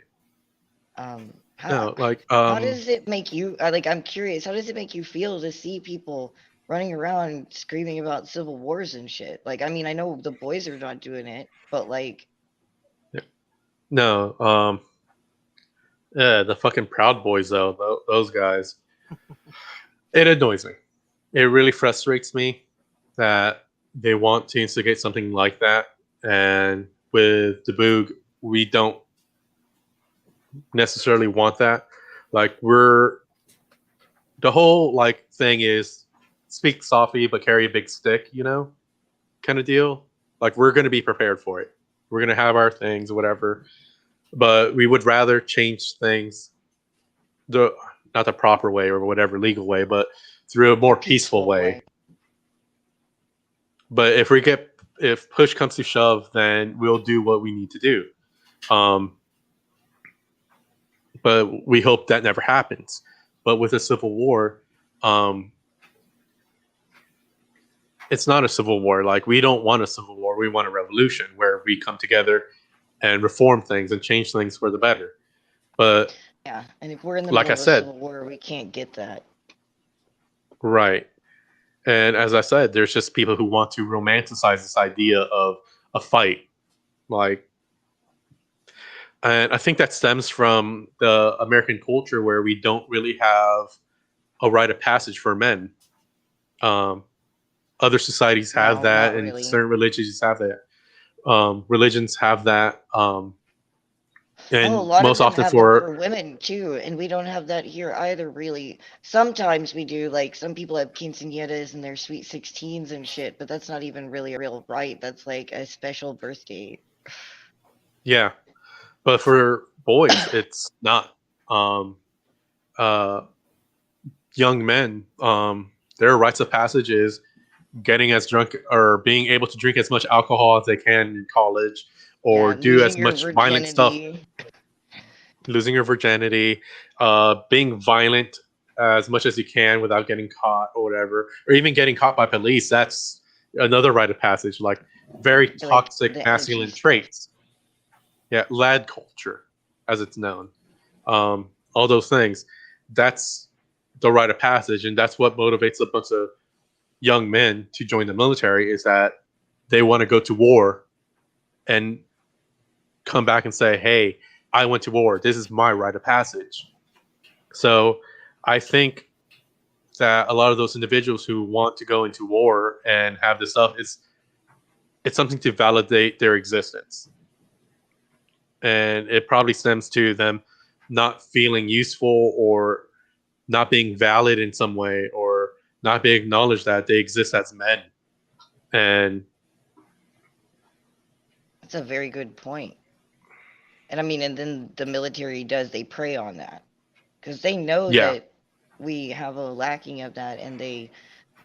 How No, like how does it make you like? I'm curious. How does it make you feel to see people running around screaming about civil wars and shit? Like, I mean, I know the boys are not doing it, but like, no, yeah, the fucking Proud Boys though, those guys. It annoys me. It really frustrates me that they want to instigate something like that, and with the Boog, we don't necessarily want that. Like we're the whole like thing is speak softly but carry a big stick, kind of deal. Like we're going to be prepared for it. We're going to have our things, whatever. But we would rather change things the not the proper way or whatever legal way, but through a more peaceful way. But if push comes to shove, then we'll do what we need to do. But we hope that never happens. But with a civil war, it's not a civil war. Like we don't want a civil war. We want a revolution where we come together and reform things and change things for the better. But yeah, and if we're in the like middle I of a said, civil war, we can't get that. right. And as I said, there's just people who want to romanticize this idea of a fight. Like, and I think that stems from the American culture where we don't really have a rite of passage for men. Other societies have No, that, not and really. certain religions have that. Religions have that. Oh, a And lot of most them often have it for, for women too, and we don't have that here either, really. Sometimes we do, like some people have quinceañeras and their sweet 16s and shit, but that's not even really a real rite. That's like a special birthday. yeah. But for boys, it's not. Uh, young men, their rites of passage is getting as drunk or being able to drink as much alcohol as they can in college or Yeah, do losing as your much violent stuff, virginity. losing your virginity, being violent as much as you can without getting caught or whatever, or even getting caught by police. That's another rite of passage, like very Like toxic the edgy masculine stuff. traits. Yeah, lad culture, as it's known. All those things. That's the rite of passage, and that's what motivates a bunch of young men to join the military is that they want to go to war and come back and say, hey, I went to war. This is my rite of passage. So I think that a lot of those individuals who want to go into war and have this stuff is it's something to validate their existence. And it probably stems to them not feeling useful or not being valid in some way or not being acknowledged that they exist as men. And That's a very good point. And I mean, and then the military they prey on that because they know yeah, that we have a lacking of that, and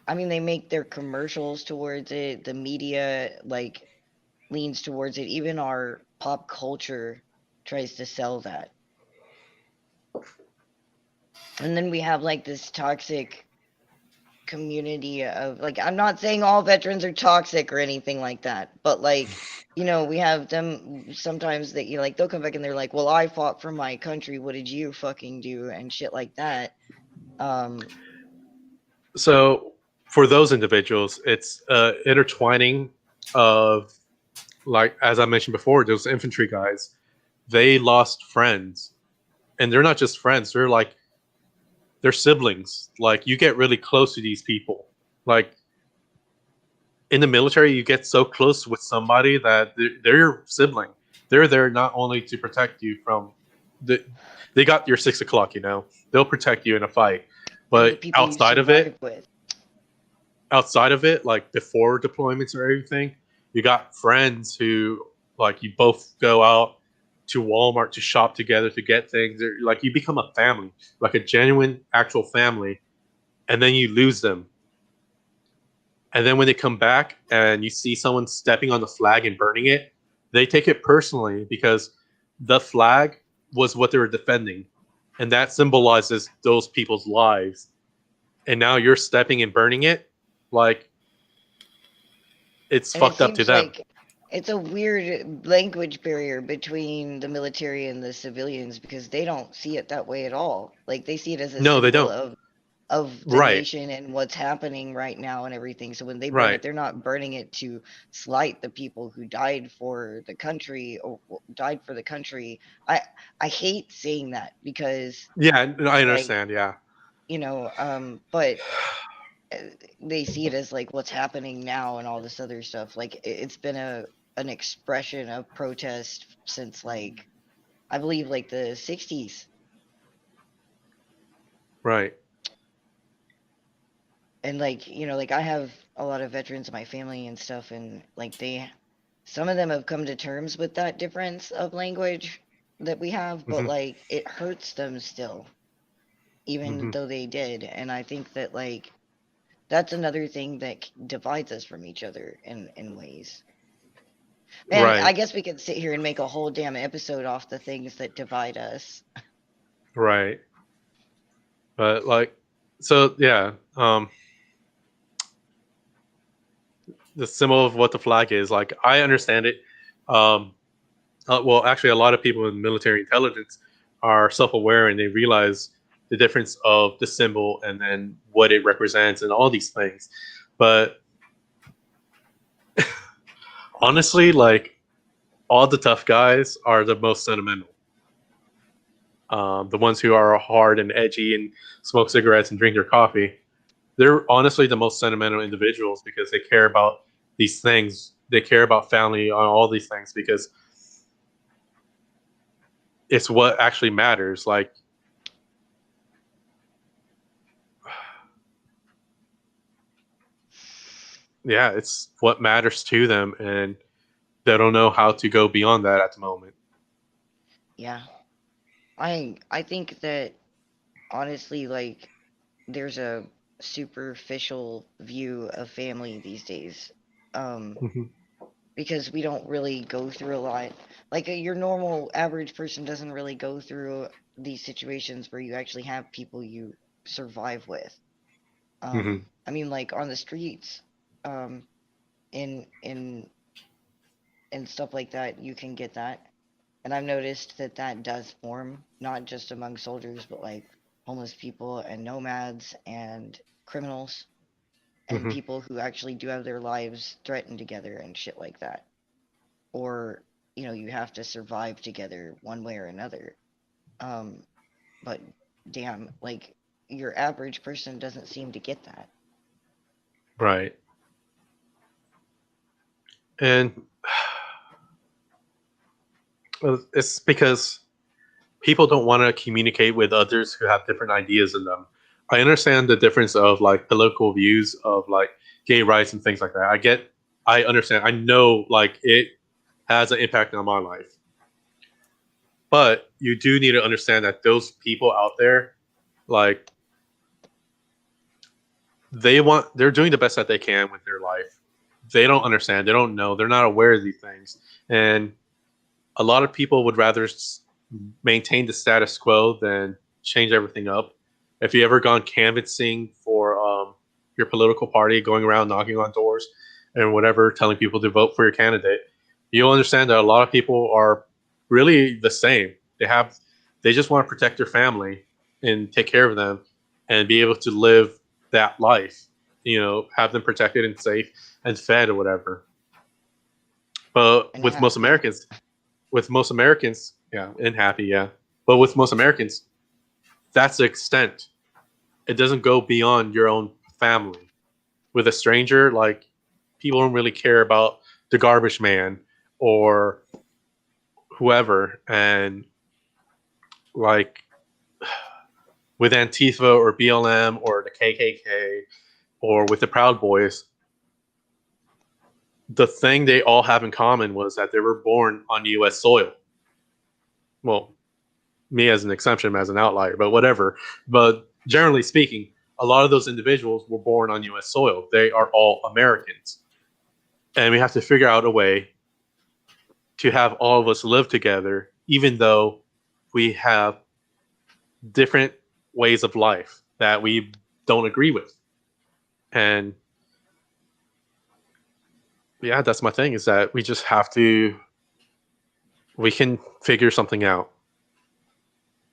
I mean, they make their commercials towards it. The media, like, leans towards it. Even our pop culture tries to sell that. And then we have like this toxic community of like, I'm not saying all veterans are toxic or anything like that, but like, we have them sometimes that like they'll come back and they're like, well, I fought for my country, what did you fucking do, and shit like that. So for those individuals, it's intertwining of, like as I mentioned before, those infantry guys, they lost friends, and they're not just friends; they're siblings. Like you get really close to these people. Like in the military, you get so close with somebody that they're your sibling. They're there not only to protect you from the, they got your 6 o'clock. They'll protect you in a fight, They're the but people you survive with. outside of it, like before deployments or everything, you got friends who like you both go out to Walmart to shop together to get things. Like you become a family, like a genuine actual family, and then you lose them. And then when they come back and you see someone stepping on the flag and burning it, they take it personally because the flag was what they were defending. And that symbolizes those people's lives. And now you're stepping and burning it. Like, it's And it fucked up to seems them. like it's a weird language barrier between the military and the civilians because they don't see it that way at all. Like they see it as a No, they symbol don't. of the Right. nation and what's happening right now and everything. So when they burn it, Right. they're not burning it to slight the people who died for the country or died for the country. I hate saying that because Yeah, I like, understand. Yeah. but they see it as like what's happening now and all this other stuff. Like it's been an expression of protest since like I believe like the 60s. Right. And like, like I have a lot of veterans in my family and stuff, and like some of them have come to terms with that difference of language that we have, but Hmm. like it hurts them still, even Hmm. though they did. And I think that like that's another thing that divides us from each other in ways. Man, I Right. guess we could sit here and make a whole damn episode off the things that divide us. Right. But like, so yeah. The symbol of what the flag is. Like, I understand it. Um, well, actually, a lot of people in military intelligence are self-aware and they realize the difference of the symbol and then what it represents and all these things. But honestly, like all the tough guys are the most sentimental. The ones who are hard and edgy and smoke cigarettes and drink their coffee, they're honestly the most sentimental individuals because they care about these things. They care about family on all these things because it's what actually matters. Like, yeah, it's what matters to them, and they don't know how to go beyond that at the moment. Yeah. I think that honestly like there's a superficial view of family these days. Um Hmm. because we don't really go through a lot. Like your normal average person doesn't really go through these situations where you actually have people you survive with. Hmm. I mean, like on the streets, um, in and stuff like that, you can get that. And I've noticed that that does form not just among soldiers, but like homeless people and nomads and criminals and Hmm. people who actually do have their lives threatened together and shit like that. Or you have to survive together one way or another. um but damn, like your average person doesn't seem to get that. Right. And it's because people don't want to communicate with others who have different ideas than them. I understand the difference of like political views of like gay rights and things like that. I understand. I know like it has an impact on my life. But you do need to understand that those people out there, like they're doing the best that they can with their life. they don't understand. They don't know. They're not aware of these things. And a lot of people would rather maintain the status quo than change everything up. If you ever gone canvassing for your political party, going around knocking on doors and whatever, telling people to vote for your candidate, you'll understand that a lot of people are really the same. They just want to protect their family and take care of them and be able to live that life. Have them protected and safe and fed or whatever. But And with happy. most Americans, yeah, and happy, yeah. But with most Americans, that's the extent. It doesn't go beyond your own family. With a stranger, like, people don't really care about the garbage man or whoever. And like with Antifa or BLM or the KKK or with the Proud Boys, the thing they all have in common was that they were born on U.S. soil. Well, me as an exception, as an outlier, but whatever. But generally speaking, a lot of those individuals were born on U.S. soil. They are all Americans. And we have to figure out a way to have all of us live together, even though we have different ways of life that we don't agree with. And yeah, that's my thing, is that we just have to, we can figure something out.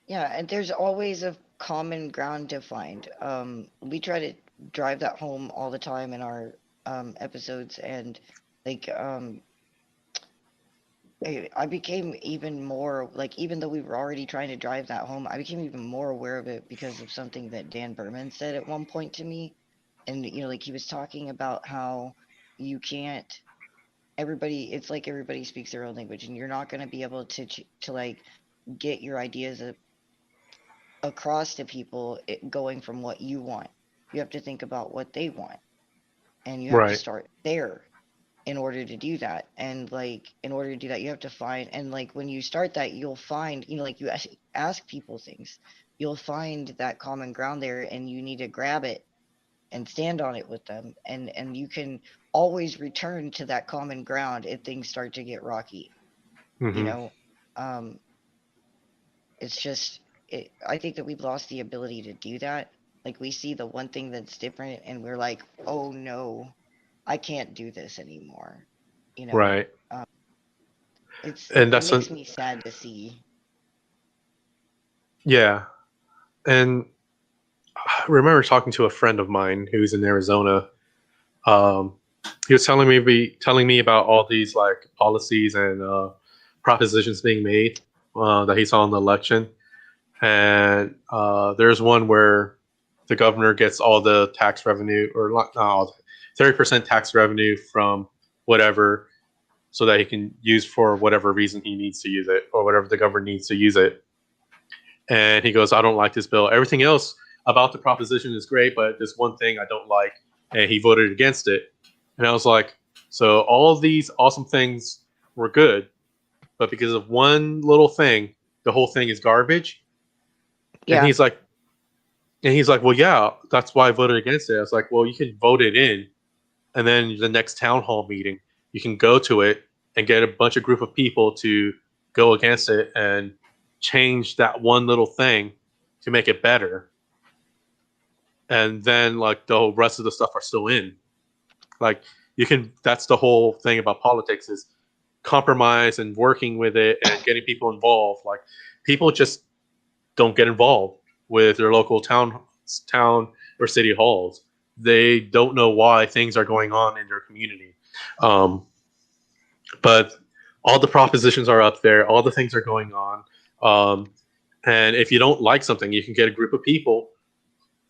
Yeah, and there's always a common ground to find. We try to drive that home all the time in our episodes, and like I became even more like, even though we were already trying to drive that home, I became even more aware of it because of something that Dan Berman said at one point to me. And like he was talking about how you can't everybody it's like everybody speaks their own language, and you're not going to be able to like get your ideas across to people going from what you want. You have to think about what they want, and you have to Right. start there in order to do that. And like in order to do that, you have to find, and like when you start that, you'll find, like you ask people things, you'll find that common ground there, and you need to grab it and stand on it with them, and you can always return to that common ground if things start to get rocky. you Mm-hmm. know um it's just I think that we've lost the ability to do that. Like we see the one thing that's different and we're like, oh no, I can't do this anymore. you know Right. um, And it that's makes me sad to see. yeah. And I remember talking to a friend of mine who's in Arizona. Um, he was telling me about all these like policies and propositions being made that he saw in the election. And there's one where the governor gets all the tax revenue, or not all, 30% tax revenue from whatever, so that he can use for whatever reason he needs to use it, or whatever the government needs to use it. And he goes, I don't like this bill. Everything else about the proposition is great, but there's one thing I don't like. And he voted against it. And I was like, so all of these awesome things were good, but because of one little thing, the whole thing is garbage. And Yeah. he's like, well, yeah, that's why I voted against it. I was like, well, you can vote it in, and then the next town hall meeting, you can go to it and get a bunch of group of people to go against it and change that one little thing to make it better. And then like the whole rest of the stuff are still in. Like you can, that's the whole thing about politics, is compromise and working with it and getting people involved. Like people just don't get involved with their local town or city halls. They don't know why things are going on in their community. Um, but all the propositions are up there. All the things are going on. Um, and if you don't like something, you can get a group of people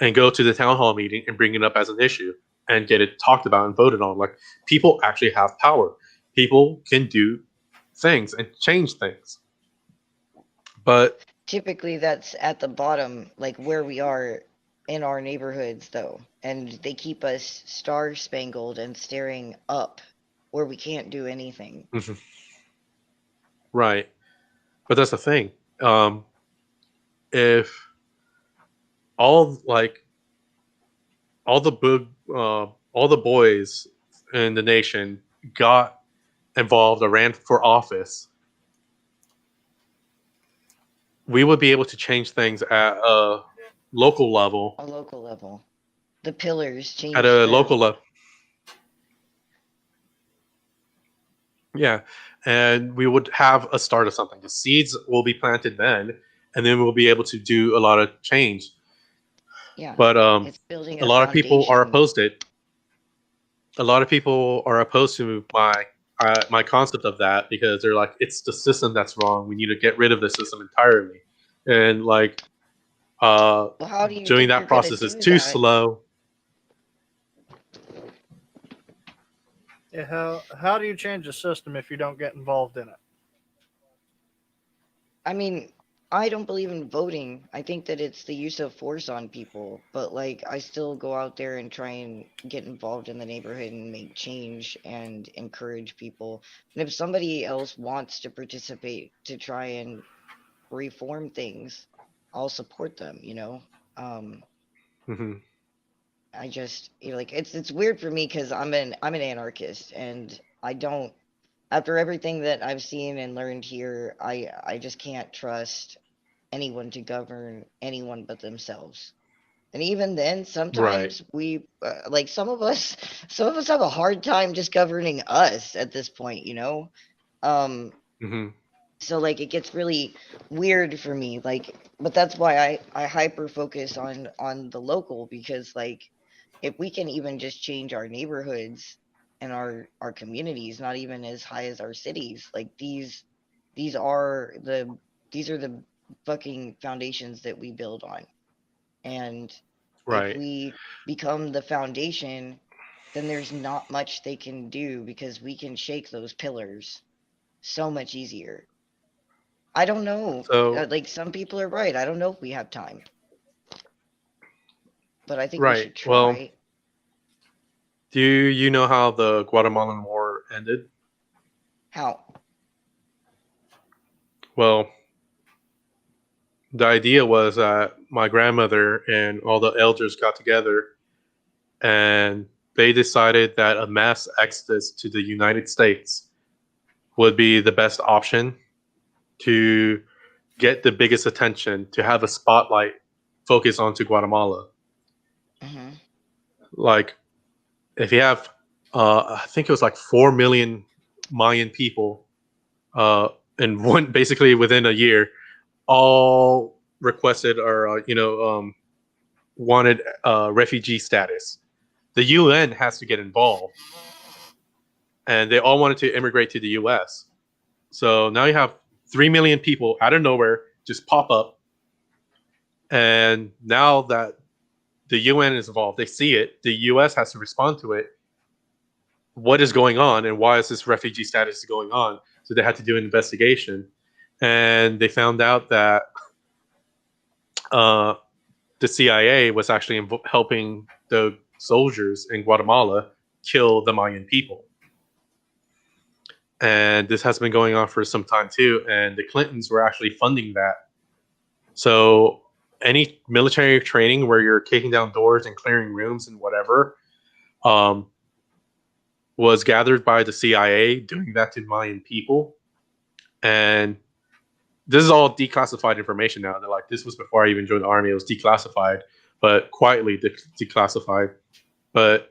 and go to the town hall meeting and bring it up as an issue and get it talked about and voted on. Like people actually have power. People can do things and change things. But Typically that's at the bottom, like where we are in our neighborhoods though, and they keep us star spangled and staring up where we can't do anything. right. But that's the thing. If all like all the boys in the nation got involved or ran for office, we would be able to change things at a local level. A local level. The pillars change At a them. local level. Yeah. And we would have a start of something. The seeds will be planted then, and then we'll be able to do a lot of change. Yeah. But It's building a a lot of people are foundation. opposed it. A lot of people are opposed to my concept of that because they're like, it's the system that's wrong. We need to get rid of the system entirely. And like Well, how do you doing think you're that gonna process is do too that? slow. Yeah, how do you change a system if you don't get involved in it? I mean, I don't believe in voting. I think that it's the use of force on people, but like I still go out there and try and get involved in the neighborhood and make change and encourage people. And if somebody else wants to participate to try and reform things, I'll support them, you know. Hmm. I just, you know, like it's weird for me because I'm an anarchist and I don't, after everything that I've seen and learned here, I just can't trust anyone to govern anyone but themselves. And even then, Right. sometimes we like some of us have a hard time just governing us at this point, you know. Um, Hmm. so like it gets really weird for me, like, but that's why I hyper focus on the local because like if we can even just change our neighborhoods and our communities, not even as high as our cities, like these are the these are the fucking foundations that we build on. And if Right. we become the foundation, then there's not much they can do because we can shake those pillars so much easier. I don't know. So Like some people are right. I don't know if we have time, but I think we right. should Well, try. do you know how the Guatemalan War ended? How? Well, the idea was that my grandmother and all the elders got together and they decided that a mass exodus to the United States would be the best option to get the biggest attention, to have a spotlight focus onto Guatemala. Hmm. Like, if you have, I think it was like 4 million Mayan people, uh, and one basically within a year, all requested or, wanted refugee status. The UN has to get involved, and they all wanted to immigrate to the US. So now you have 3 million people out of nowhere just pop up. And now that the UN is involved, they see it, the US has to respond to it. What is going on and why is this refugee status going on? So they had to do an investigation. And they found out that uh, the CIA was actually helping the soldiers in Guatemala kill the Mayan people. And this has been going on for some time too. And the Clintons were actually funding that. So any military training where you're kicking down doors and clearing rooms and whatever um, was gathered by the CIA doing that to Mayan people. And this is all declassified information now. They're like, this was before I even joined the army. It was declassified, but quietly declassified. But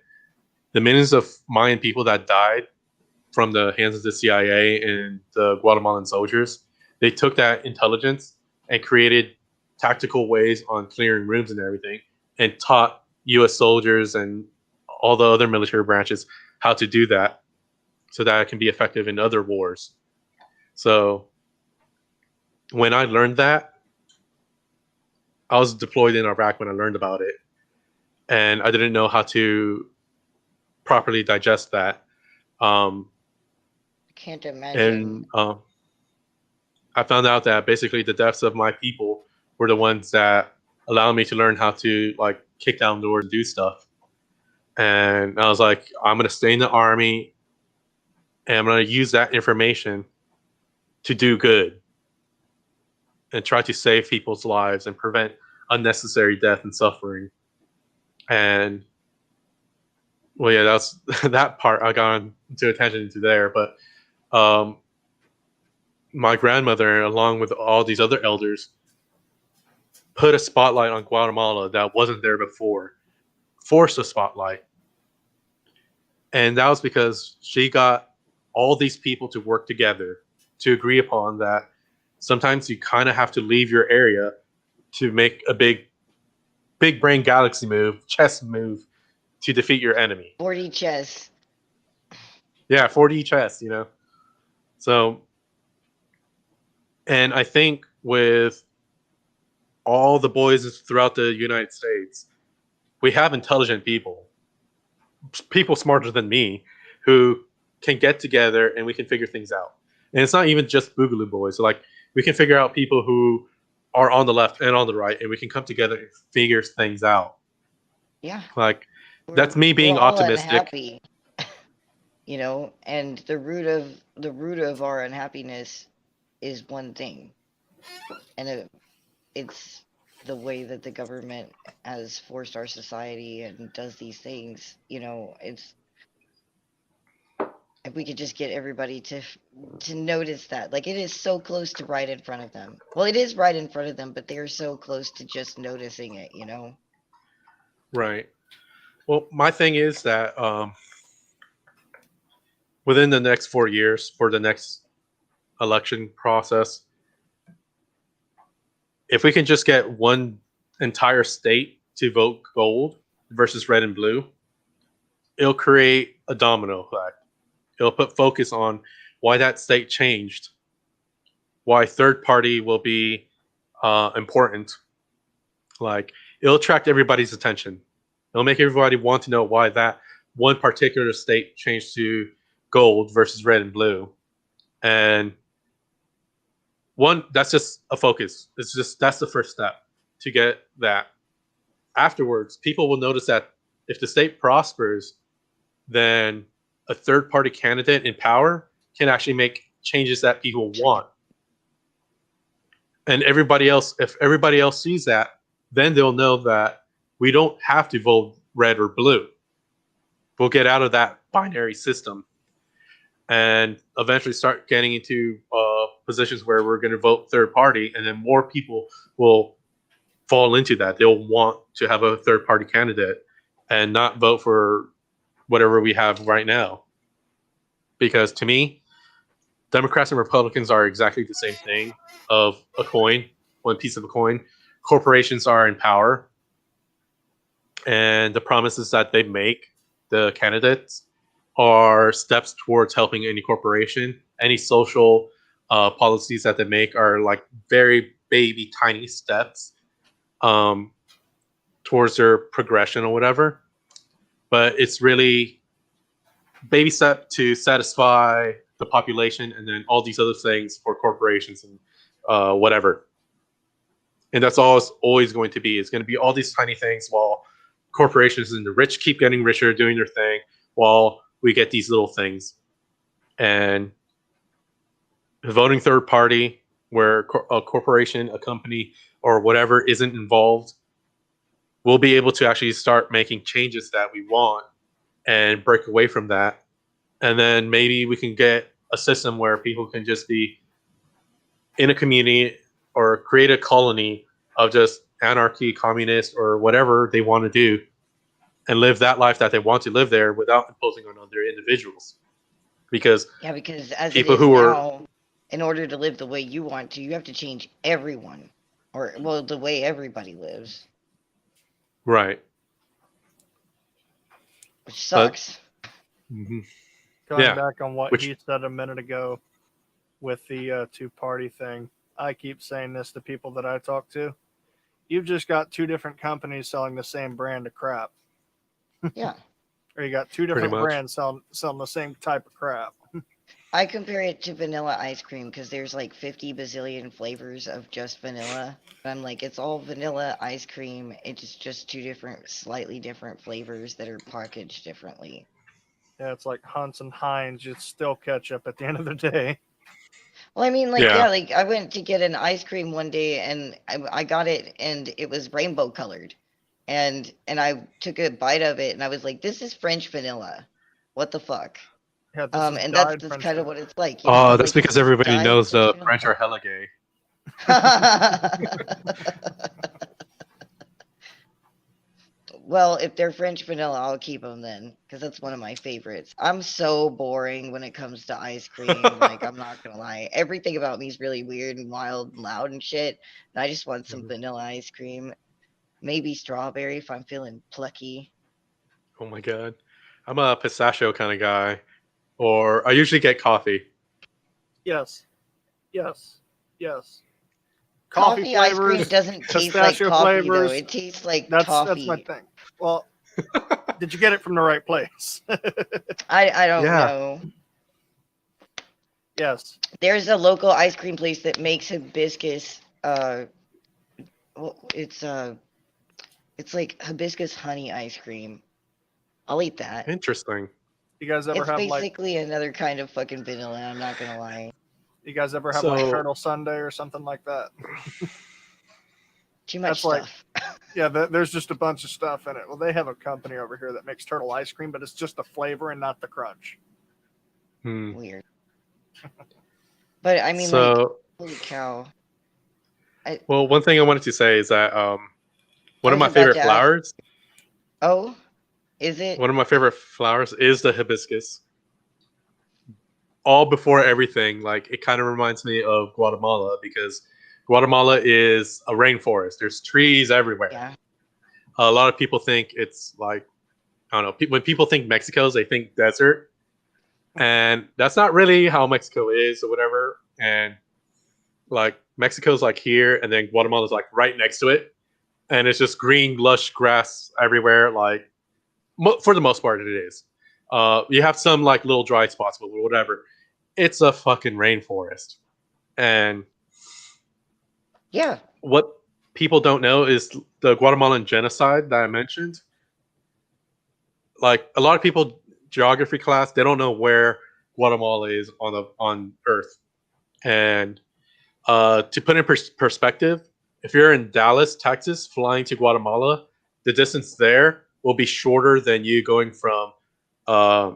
the millions of Mayan people that died from the hands of the CIA and the Guatemalan soldiers, they took that intelligence and created tactical ways on clearing rooms and everything, and taught U.S. soldiers and all the other military branches how to do that, so that it can be effective in other wars. So when I learned that, I was deployed in Iraq when I learned about it, and I didn't know how to properly digest that. Um, Can't imagine. and I found out that basically the deaths of my people were the ones that allowed me to learn how to like kick down doors and do stuff. And I was like, I'm gonna stay in the army, and I'm gonna use that information to do good and try to save people's lives and prevent unnecessary death and suffering. And Well, yeah, that's that part I got into attention into there, but um, my grandmother, along with all these other elders, put a spotlight on Guatemala that wasn't there before, forced a spotlight. And that was because she got all these people to work together to agree upon that sometimes you kind of have to leave your area to make a big brain galaxy move, chess move to defeat your enemy. 40 chess. Yeah, 4D chess, you know. So, and I think with all the boys throughout the United States, we have intelligent people smarter than me, who can get together and we can figure things out. And it's not even just Boogaloo boys. Like, we can figure out people who are on the left and on the right, and we can come together and figure things out. Yeah. Like, that's me being we're all optimistic. unhappy, you know, and the root of our unhappiness is one thing, and it's the way that the government has forced our society and does these things. You know, it's if we could just get everybody to notice that, like, it is so close to right in front of them. Well, it is right in front of them, but they're so close to just noticing it, you know. Right. Well, my thing is that within the next 4 years, for the next election process, if we can just get one entire state to vote gold versus red and blue, it'll create a domino effect. It'll put focus on why that state changed, why third party will be important. Like, it'll attract everybody's attention. It'll make everybody want to know why that one particular state changed to gold versus red and blue. And that's just a focus. That's the first step to get that. Afterwards, people will notice that if the state prospers, then a third party candidate in power can actually make changes that people want. And if everybody else sees that, then they'll know that we don't have to vote red or blue. We'll get out of that binary system and eventually start getting into positions where we're going to vote third party, and then more people will fall into that. They'll want to have a third party candidate and not vote for whatever we have right now. Because to me, Democrats and Republicans are exactly the same thing of a coin, one piece of a coin. Corporations are in power, and the promises that they make, the candidates, are steps towards helping any corporation. Any social policies that they make are like very baby tiny steps towards their progression or whatever. But it's really baby step to satisfy the population, and then all these other things for corporations and whatever. And that's all it's always going to be. It's going to be all these tiny things while corporations and the rich keep getting richer, doing their thing, while we get these little things. And voting third party, where a corporation, a company, or whatever isn't involved, we'll be able to actually start making changes that we want and break away from that. And then maybe we can get a system where people can just be in a community or create a colony of just anarchy, communist, or whatever they want to do, and live that life that they want to live there without imposing on other individuals. Because as people it is who now, in order to live the way you want to, you have to change everyone, or well, the way everybody lives. Right. Which sucks. Going back on what he said a minute ago with the two-party thing, I keep saying this to people that I talk to. You've just got two different companies selling the same brand of crap. Yeah. Or you got two different brands selling the same type of crap. I compare it to vanilla ice cream because there's like 50 bazillion flavors of just vanilla. I'm like, it's all vanilla ice cream. It's just two different, slightly different flavors that are packaged differently. Yeah, it's like Hunt's and Heinz. It's still ketchup at the end of the day. Well, I mean, like, like I went to get an ice cream one day and I got it and it was rainbow colored. and I took a bite of it, and I was like, "This is French vanilla. What the fuck?" Yeah, this is And dyed that's French kind of vanilla. what it's like, Oh, that's like it's because just everybody dyed knows French the vanilla. French are hella gay. Well, if they're French vanilla, I'll keep them then, because that's one of my favorites. I'm so boring when it comes to ice cream. Like, I'm not gonna lie. Everything about me is really weird and wild and loud and shit. And I just want some vanilla ice cream. Maybe strawberry if I'm feeling plucky. Oh my god. I'm a pistachio kind of guy. Or I usually get coffee. Yes, yes, yes. Coffee Coffee ice cream flavors, doesn't taste like pistachio coffee, though. flavors. It tastes like That's my toffee. thing. Well, did you get it from the right place? I don't Yeah. know. Yes. There's a local ice cream place that makes hibiscus. Well, it's like hibiscus honey ice cream. I'll eat that. Interesting. You guys ever It's have like basically another kind of fucking vanilla. I'm not gonna lie. So turtle sundae or something like that? Too That's much like stuff. yeah, there's just a bunch of stuff in it. Well, they have a company over here that makes turtle ice cream, but it's just the flavor and not the crunch. Weird. But I mean, like, so holy cow. well, one thing I wanted to say is that I one of was my about favorite to ask. flowers, Oh, is it? one of my favorite flowers is the hibiscus. All before everything, like it kind of reminds me of Guatemala because Guatemala is a rainforest. There's trees everywhere. Yeah. A lot of people think it's like I don't know. When people think Mexico's, they think desert, and that's not really how Mexico is or whatever. And like Mexico's like here, and then Guatemala's like right next to it, and it's just green, lush grass everywhere. Like for the most part, it is. You have some like little dry spots, but whatever. It's a fucking rainforest, and Yeah. what people don't know is the Guatemalan genocide that I mentioned. Like a lot of people, geography class, they don't know where Guatemala is on Earth, and to put in perspective, if you're in Dallas, Texas, flying to Guatemala, the distance there will be shorter than you going uh,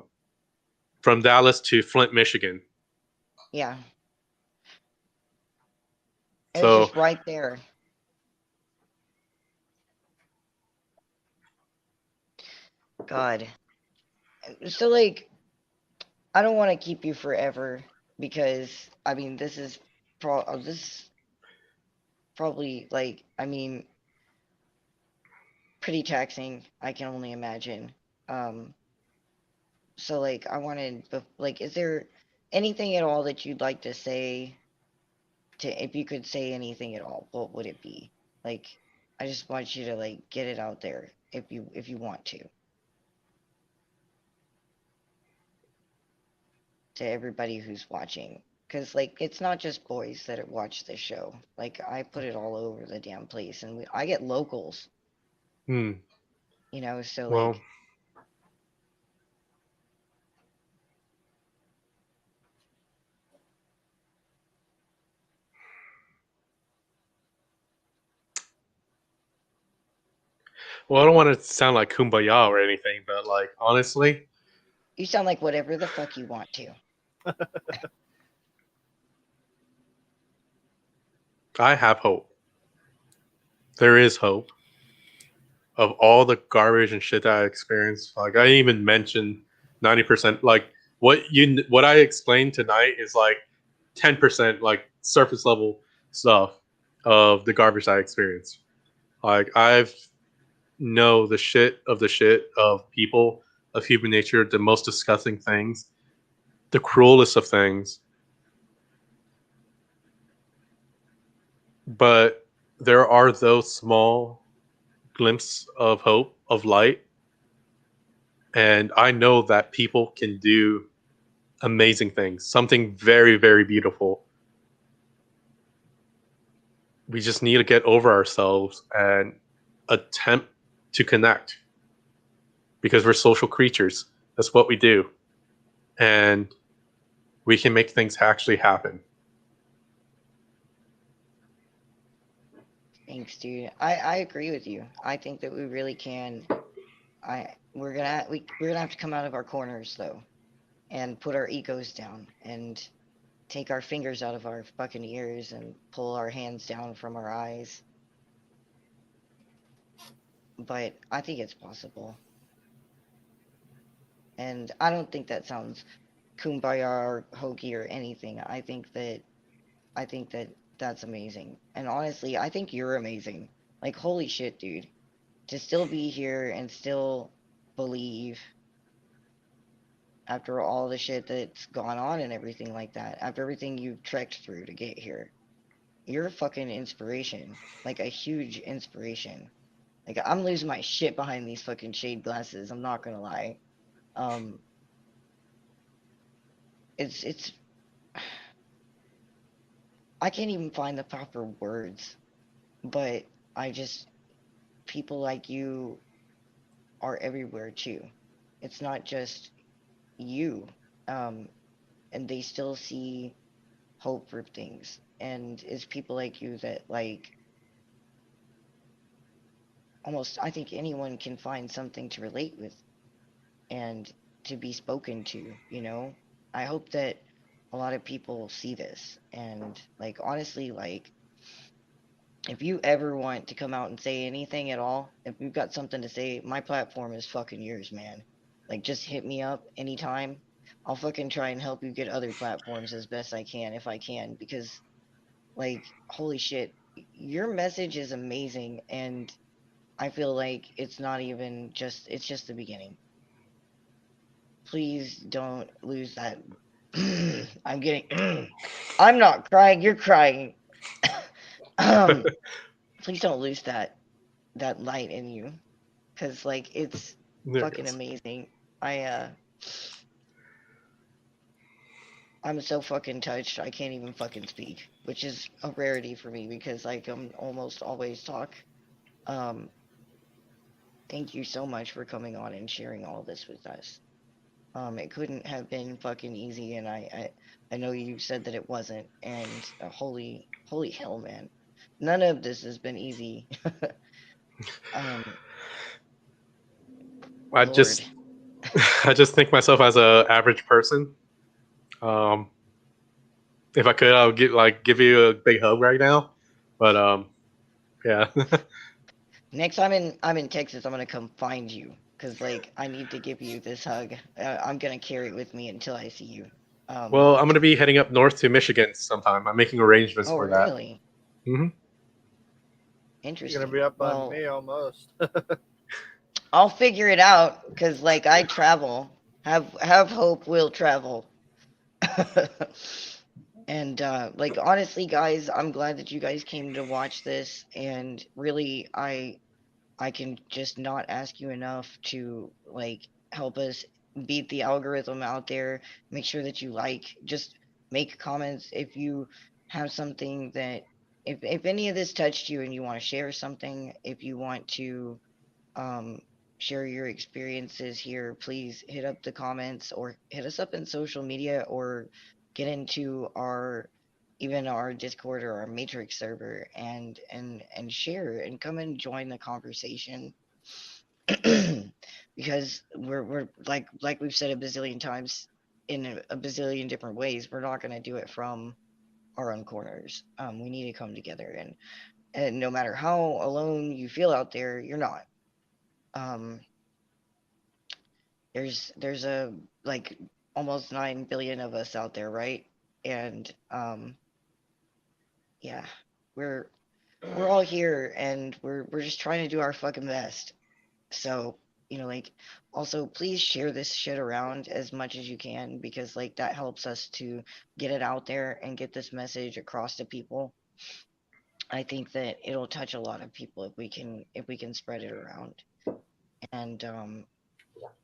from Dallas to Flint, Michigan. Yeah. It was So, just right there. God. So, like, I don't want to keep you forever because, I mean, this probably, like, I mean, pretty taxing, I can only imagine. Um, so like I wanted, like, is there anything at all that you'd like to say if you could say anything at all, what would it be? Like, I just want you to like get it out there if you want to everybody who's watching. Because like it's not just boys that watch this show. Like I put it all over the damn place, and I get locals, hmm, So well, like I don't want to sound like kumbaya or anything, but like honestly, you sound like whatever the fuck you want to. I have hope. There is hope of all the garbage and shit that I experienced. Like I didn't even mention 90%. Like what I explained tonight is like 10% like surface level stuff of the garbage I experienced. Like I've know the shit of people, of human nature, the most disgusting things, the cruelest of things. But there are those small glimpses of hope, of light. And I know that people can do amazing things, something very, very beautiful. We just need to get over ourselves and attempt to connect because we're social creatures. That's what we do. And we can make things actually happen. Thanks, dude. I agree with you. I think that we really can. We're gonna have to come out of our corners though, and put our egos down, and take our fingers out of our fucking ears, and pull our hands down from our eyes. But I think it's possible, and I don't think that sounds kumbaya or hokey or anything. I think that that's amazing, and honestly, I think you're amazing. Like, holy shit, dude, to still be here and still believe after all the shit that's gone on and everything like that, after everything you've trekked through to get here. You're a fucking inspiration. Like a huge inspiration. Like I'm losing my shit behind these fucking shade glasses, I'm not gonna lie. Um it's I can't even find the proper words, but I just people like you are everywhere too. It's not just you. Um and they still see hope for things. And it's people like you that like almost I think anyone can find something to relate with and to be spoken to, you know? I hope that a lot of people see this and like honestly like if you ever want to come out and say anything at all, if you've got something to say, my platform is fucking yours, man. Like just hit me up anytime. I'll fucking try and help you get other platforms as best I can if I can because like holy shit, your message is amazing and I feel like it's not even just it's just the beginning. Please don't lose that. I'm getting. I'm not crying. You're crying. um, please don't lose that light in you, cause like it's There it fucking goes. amazing. I I'm so fucking touched. I can't even fucking speak, which is a rarity for me because like I'm almost always talk. Um, thank you so much for coming on and sharing all this with us. It couldn't have been fucking easy, and I know you said that it wasn't, and holy hell, man, none of this has been easy. um, I Lord, just I just think myself as a average person. Um, if I could, I would give you a big hug right now. But yeah. next time I'm in Texas, I'm gonna come find you, cause like I need to give you this hug. I'm gonna carry it with me until I see you. Um, Well, I'm gonna be heading up north to Michigan sometime. I'm making arrangements oh for that. really? Hmm. You're gonna Interesting. be up on Well, me almost. I'll figure it out, cause like I travel. Have hope will travel. And like honestly guys, I'm glad that you guys came to watch this and really I can just not ask you enough to like help us beat the algorithm out there. Make sure that you like, just make comments if you have something that if any of this touched you and you want to share something, if you want to um, share your experiences here, please hit up the comments or hit us up in social media or get into our even our Discord or our Matrix server and share and come and join the conversation because we're like we've said a bazillion times in a bazillion different ways, we're not going to do it from our own corners. We need to come together and no matter how alone you feel out there, you're not. Um, there's a like almost 9 billion of us out there, right? And yeah, we're we're all here and we're just trying to do our fucking best. So, like also please share this shit around as much as you can because like that helps us to get it out there and get this message across to people. I think that it'll touch a lot of people if we can spread it around. And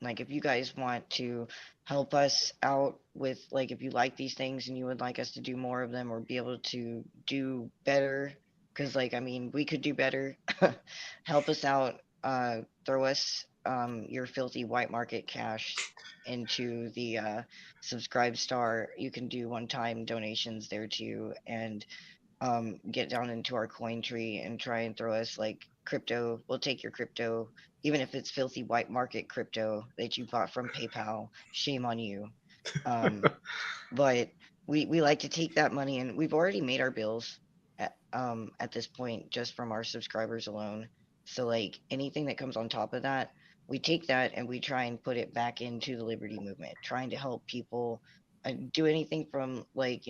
like if you guys want to help us out with like if you like these things and you would like us to do more of them or be able to do better because like I mean we could do better. Help us out, throw us your filthy white market cash into the subscribe star. You can do one time donations there too and get down into our coin tree and try and throw us like crypto. We'll take your crypto, even if it's filthy white market crypto that you bought from PayPal. Shame on you. Um, but we like to take that money, and we've already made our bills at this point just from our subscribers alone. So like anything that comes on top of that, we take that and we try and put it back into the liberty movement, trying to help people do anything from like,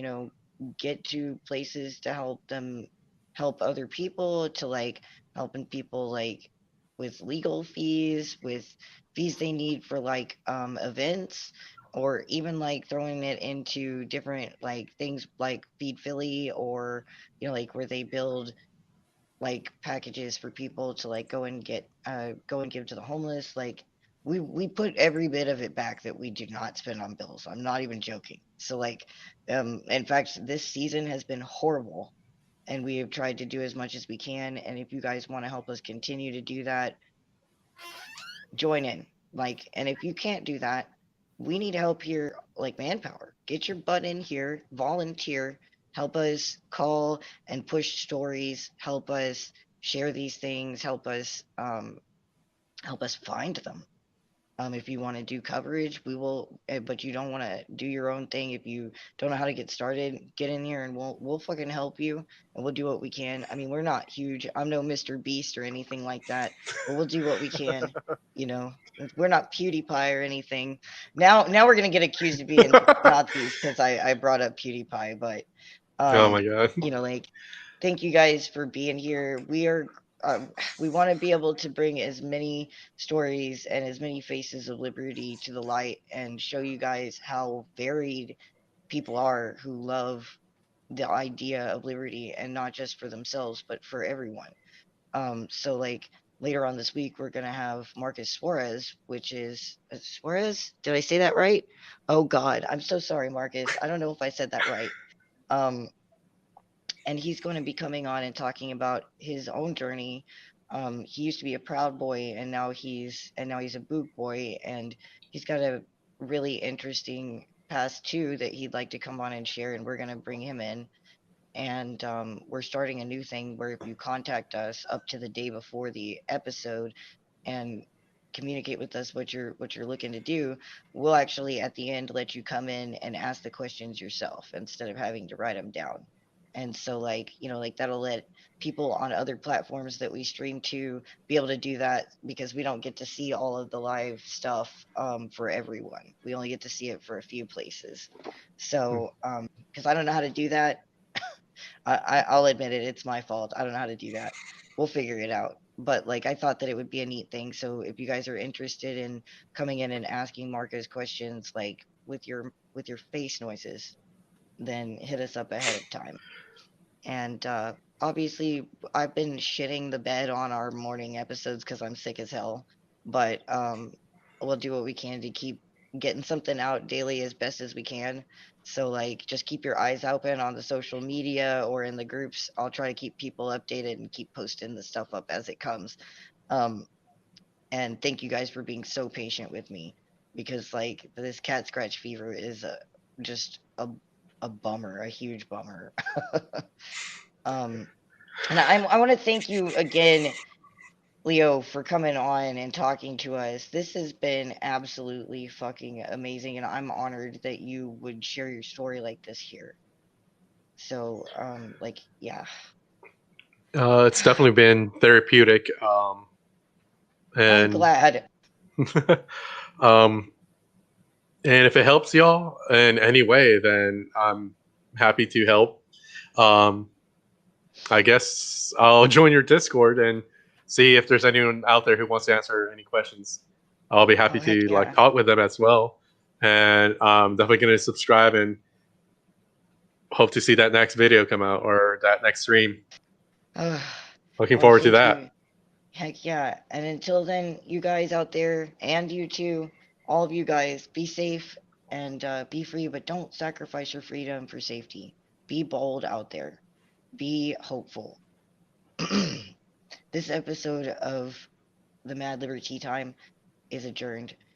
get to places to help them help other people, to like helping people like with legal fees, with fees they need for like events, or even like throwing it into different like things like Feed Philly, or like where they build like packages for people to like go and give to the homeless. Like we put every bit of it back that we do not spend on bills. I'm not even joking. So like in fact, this season has been horrible, and we have tried to do as much as we can, and if you guys want to help us continue to do that, join in. Like, and if you can't do that, we need help here, like manpower. Get your butt in here, volunteer, help us call and push stories, help us share these things, help us find them. If you want to do coverage, we will, but you don't want to do your own thing. If you don't know how to get started, get in here and we'll fucking help you, and we'll do what we can. I mean, we're not huge. I'm no Mr. Beast or anything like that, but we'll do what we can. You know, we're not PewDiePie or anything. Now we're gonna get accused of being Nazis because I brought up PewDiePie, but Oh um, my god. like, thank you guys for being here. We want to be able to bring as many stories and as many faces of liberty to the light and show you guys how varied people are who love the idea of liberty, and not just for themselves but for everyone. So like later on this week we're gonna have Marcus Suarez, which is Suarez. Did I say that right? Oh God, I'm so sorry, Marcus. I don't know if I said that right. Um, and he's going to be coming on and talking about his own journey. He used to be a Proud Boy, and now he's a Boot Boy, and he's got a really interesting past too that he'd like to come on and share, and we're going to bring him in. And we're starting a new thing where if you contact us up to the day before the episode and communicate with us what you're looking to do, we'll actually at the end let you come in and ask the questions yourself instead of having to write them down. And so like, like that'll let people on other platforms that we stream to be able to do that, because we don't get to see all of the live stuff for everyone. We only get to see it for a few places. So because I don't know how to do that, I'll admit it. It's my fault. I don't know how to do that. We'll figure it out. But like, I thought that it would be a neat thing. So if you guys are interested in coming in and asking Marcus questions, like with your face noises, then hit us up ahead of time. And obviously, I've been shitting the bed on our morning episodes because I'm sick as hell. But we'll do what we can to keep getting something out daily as best as we can. So, like, just keep your eyes open on the social media or in the groups. I'll try to keep people updated and keep posting the stuff up as it comes. Um, and thank you guys for being so patient with me, because, like, this cat scratch fever is just a bummer, a huge bummer. um, and I want to thank you again, Leo, for coming on and talking to us. This has been absolutely fucking amazing, and I'm honored that you would share your story like this here. So, like, yeah. It's definitely been therapeutic. I'm And glad. um, and if it helps y'all in any way, then I'm happy to help. Um, I guess I'll join your Discord and see if there's anyone out there who wants to answer any questions. I'll be happy Oh, heck to like yeah. talk with them as well. And I'm definitely going to subscribe and hope to see that next video come out or that next stream. Ugh. Looking Well, forward to thank that. you. Heck yeah. And until then, you guys out there, and you too, all of you guys, be safe and be free, but don't sacrifice your freedom for safety. Be bold out there. Be hopeful. This episode of the Mad Liberty Time is adjourned.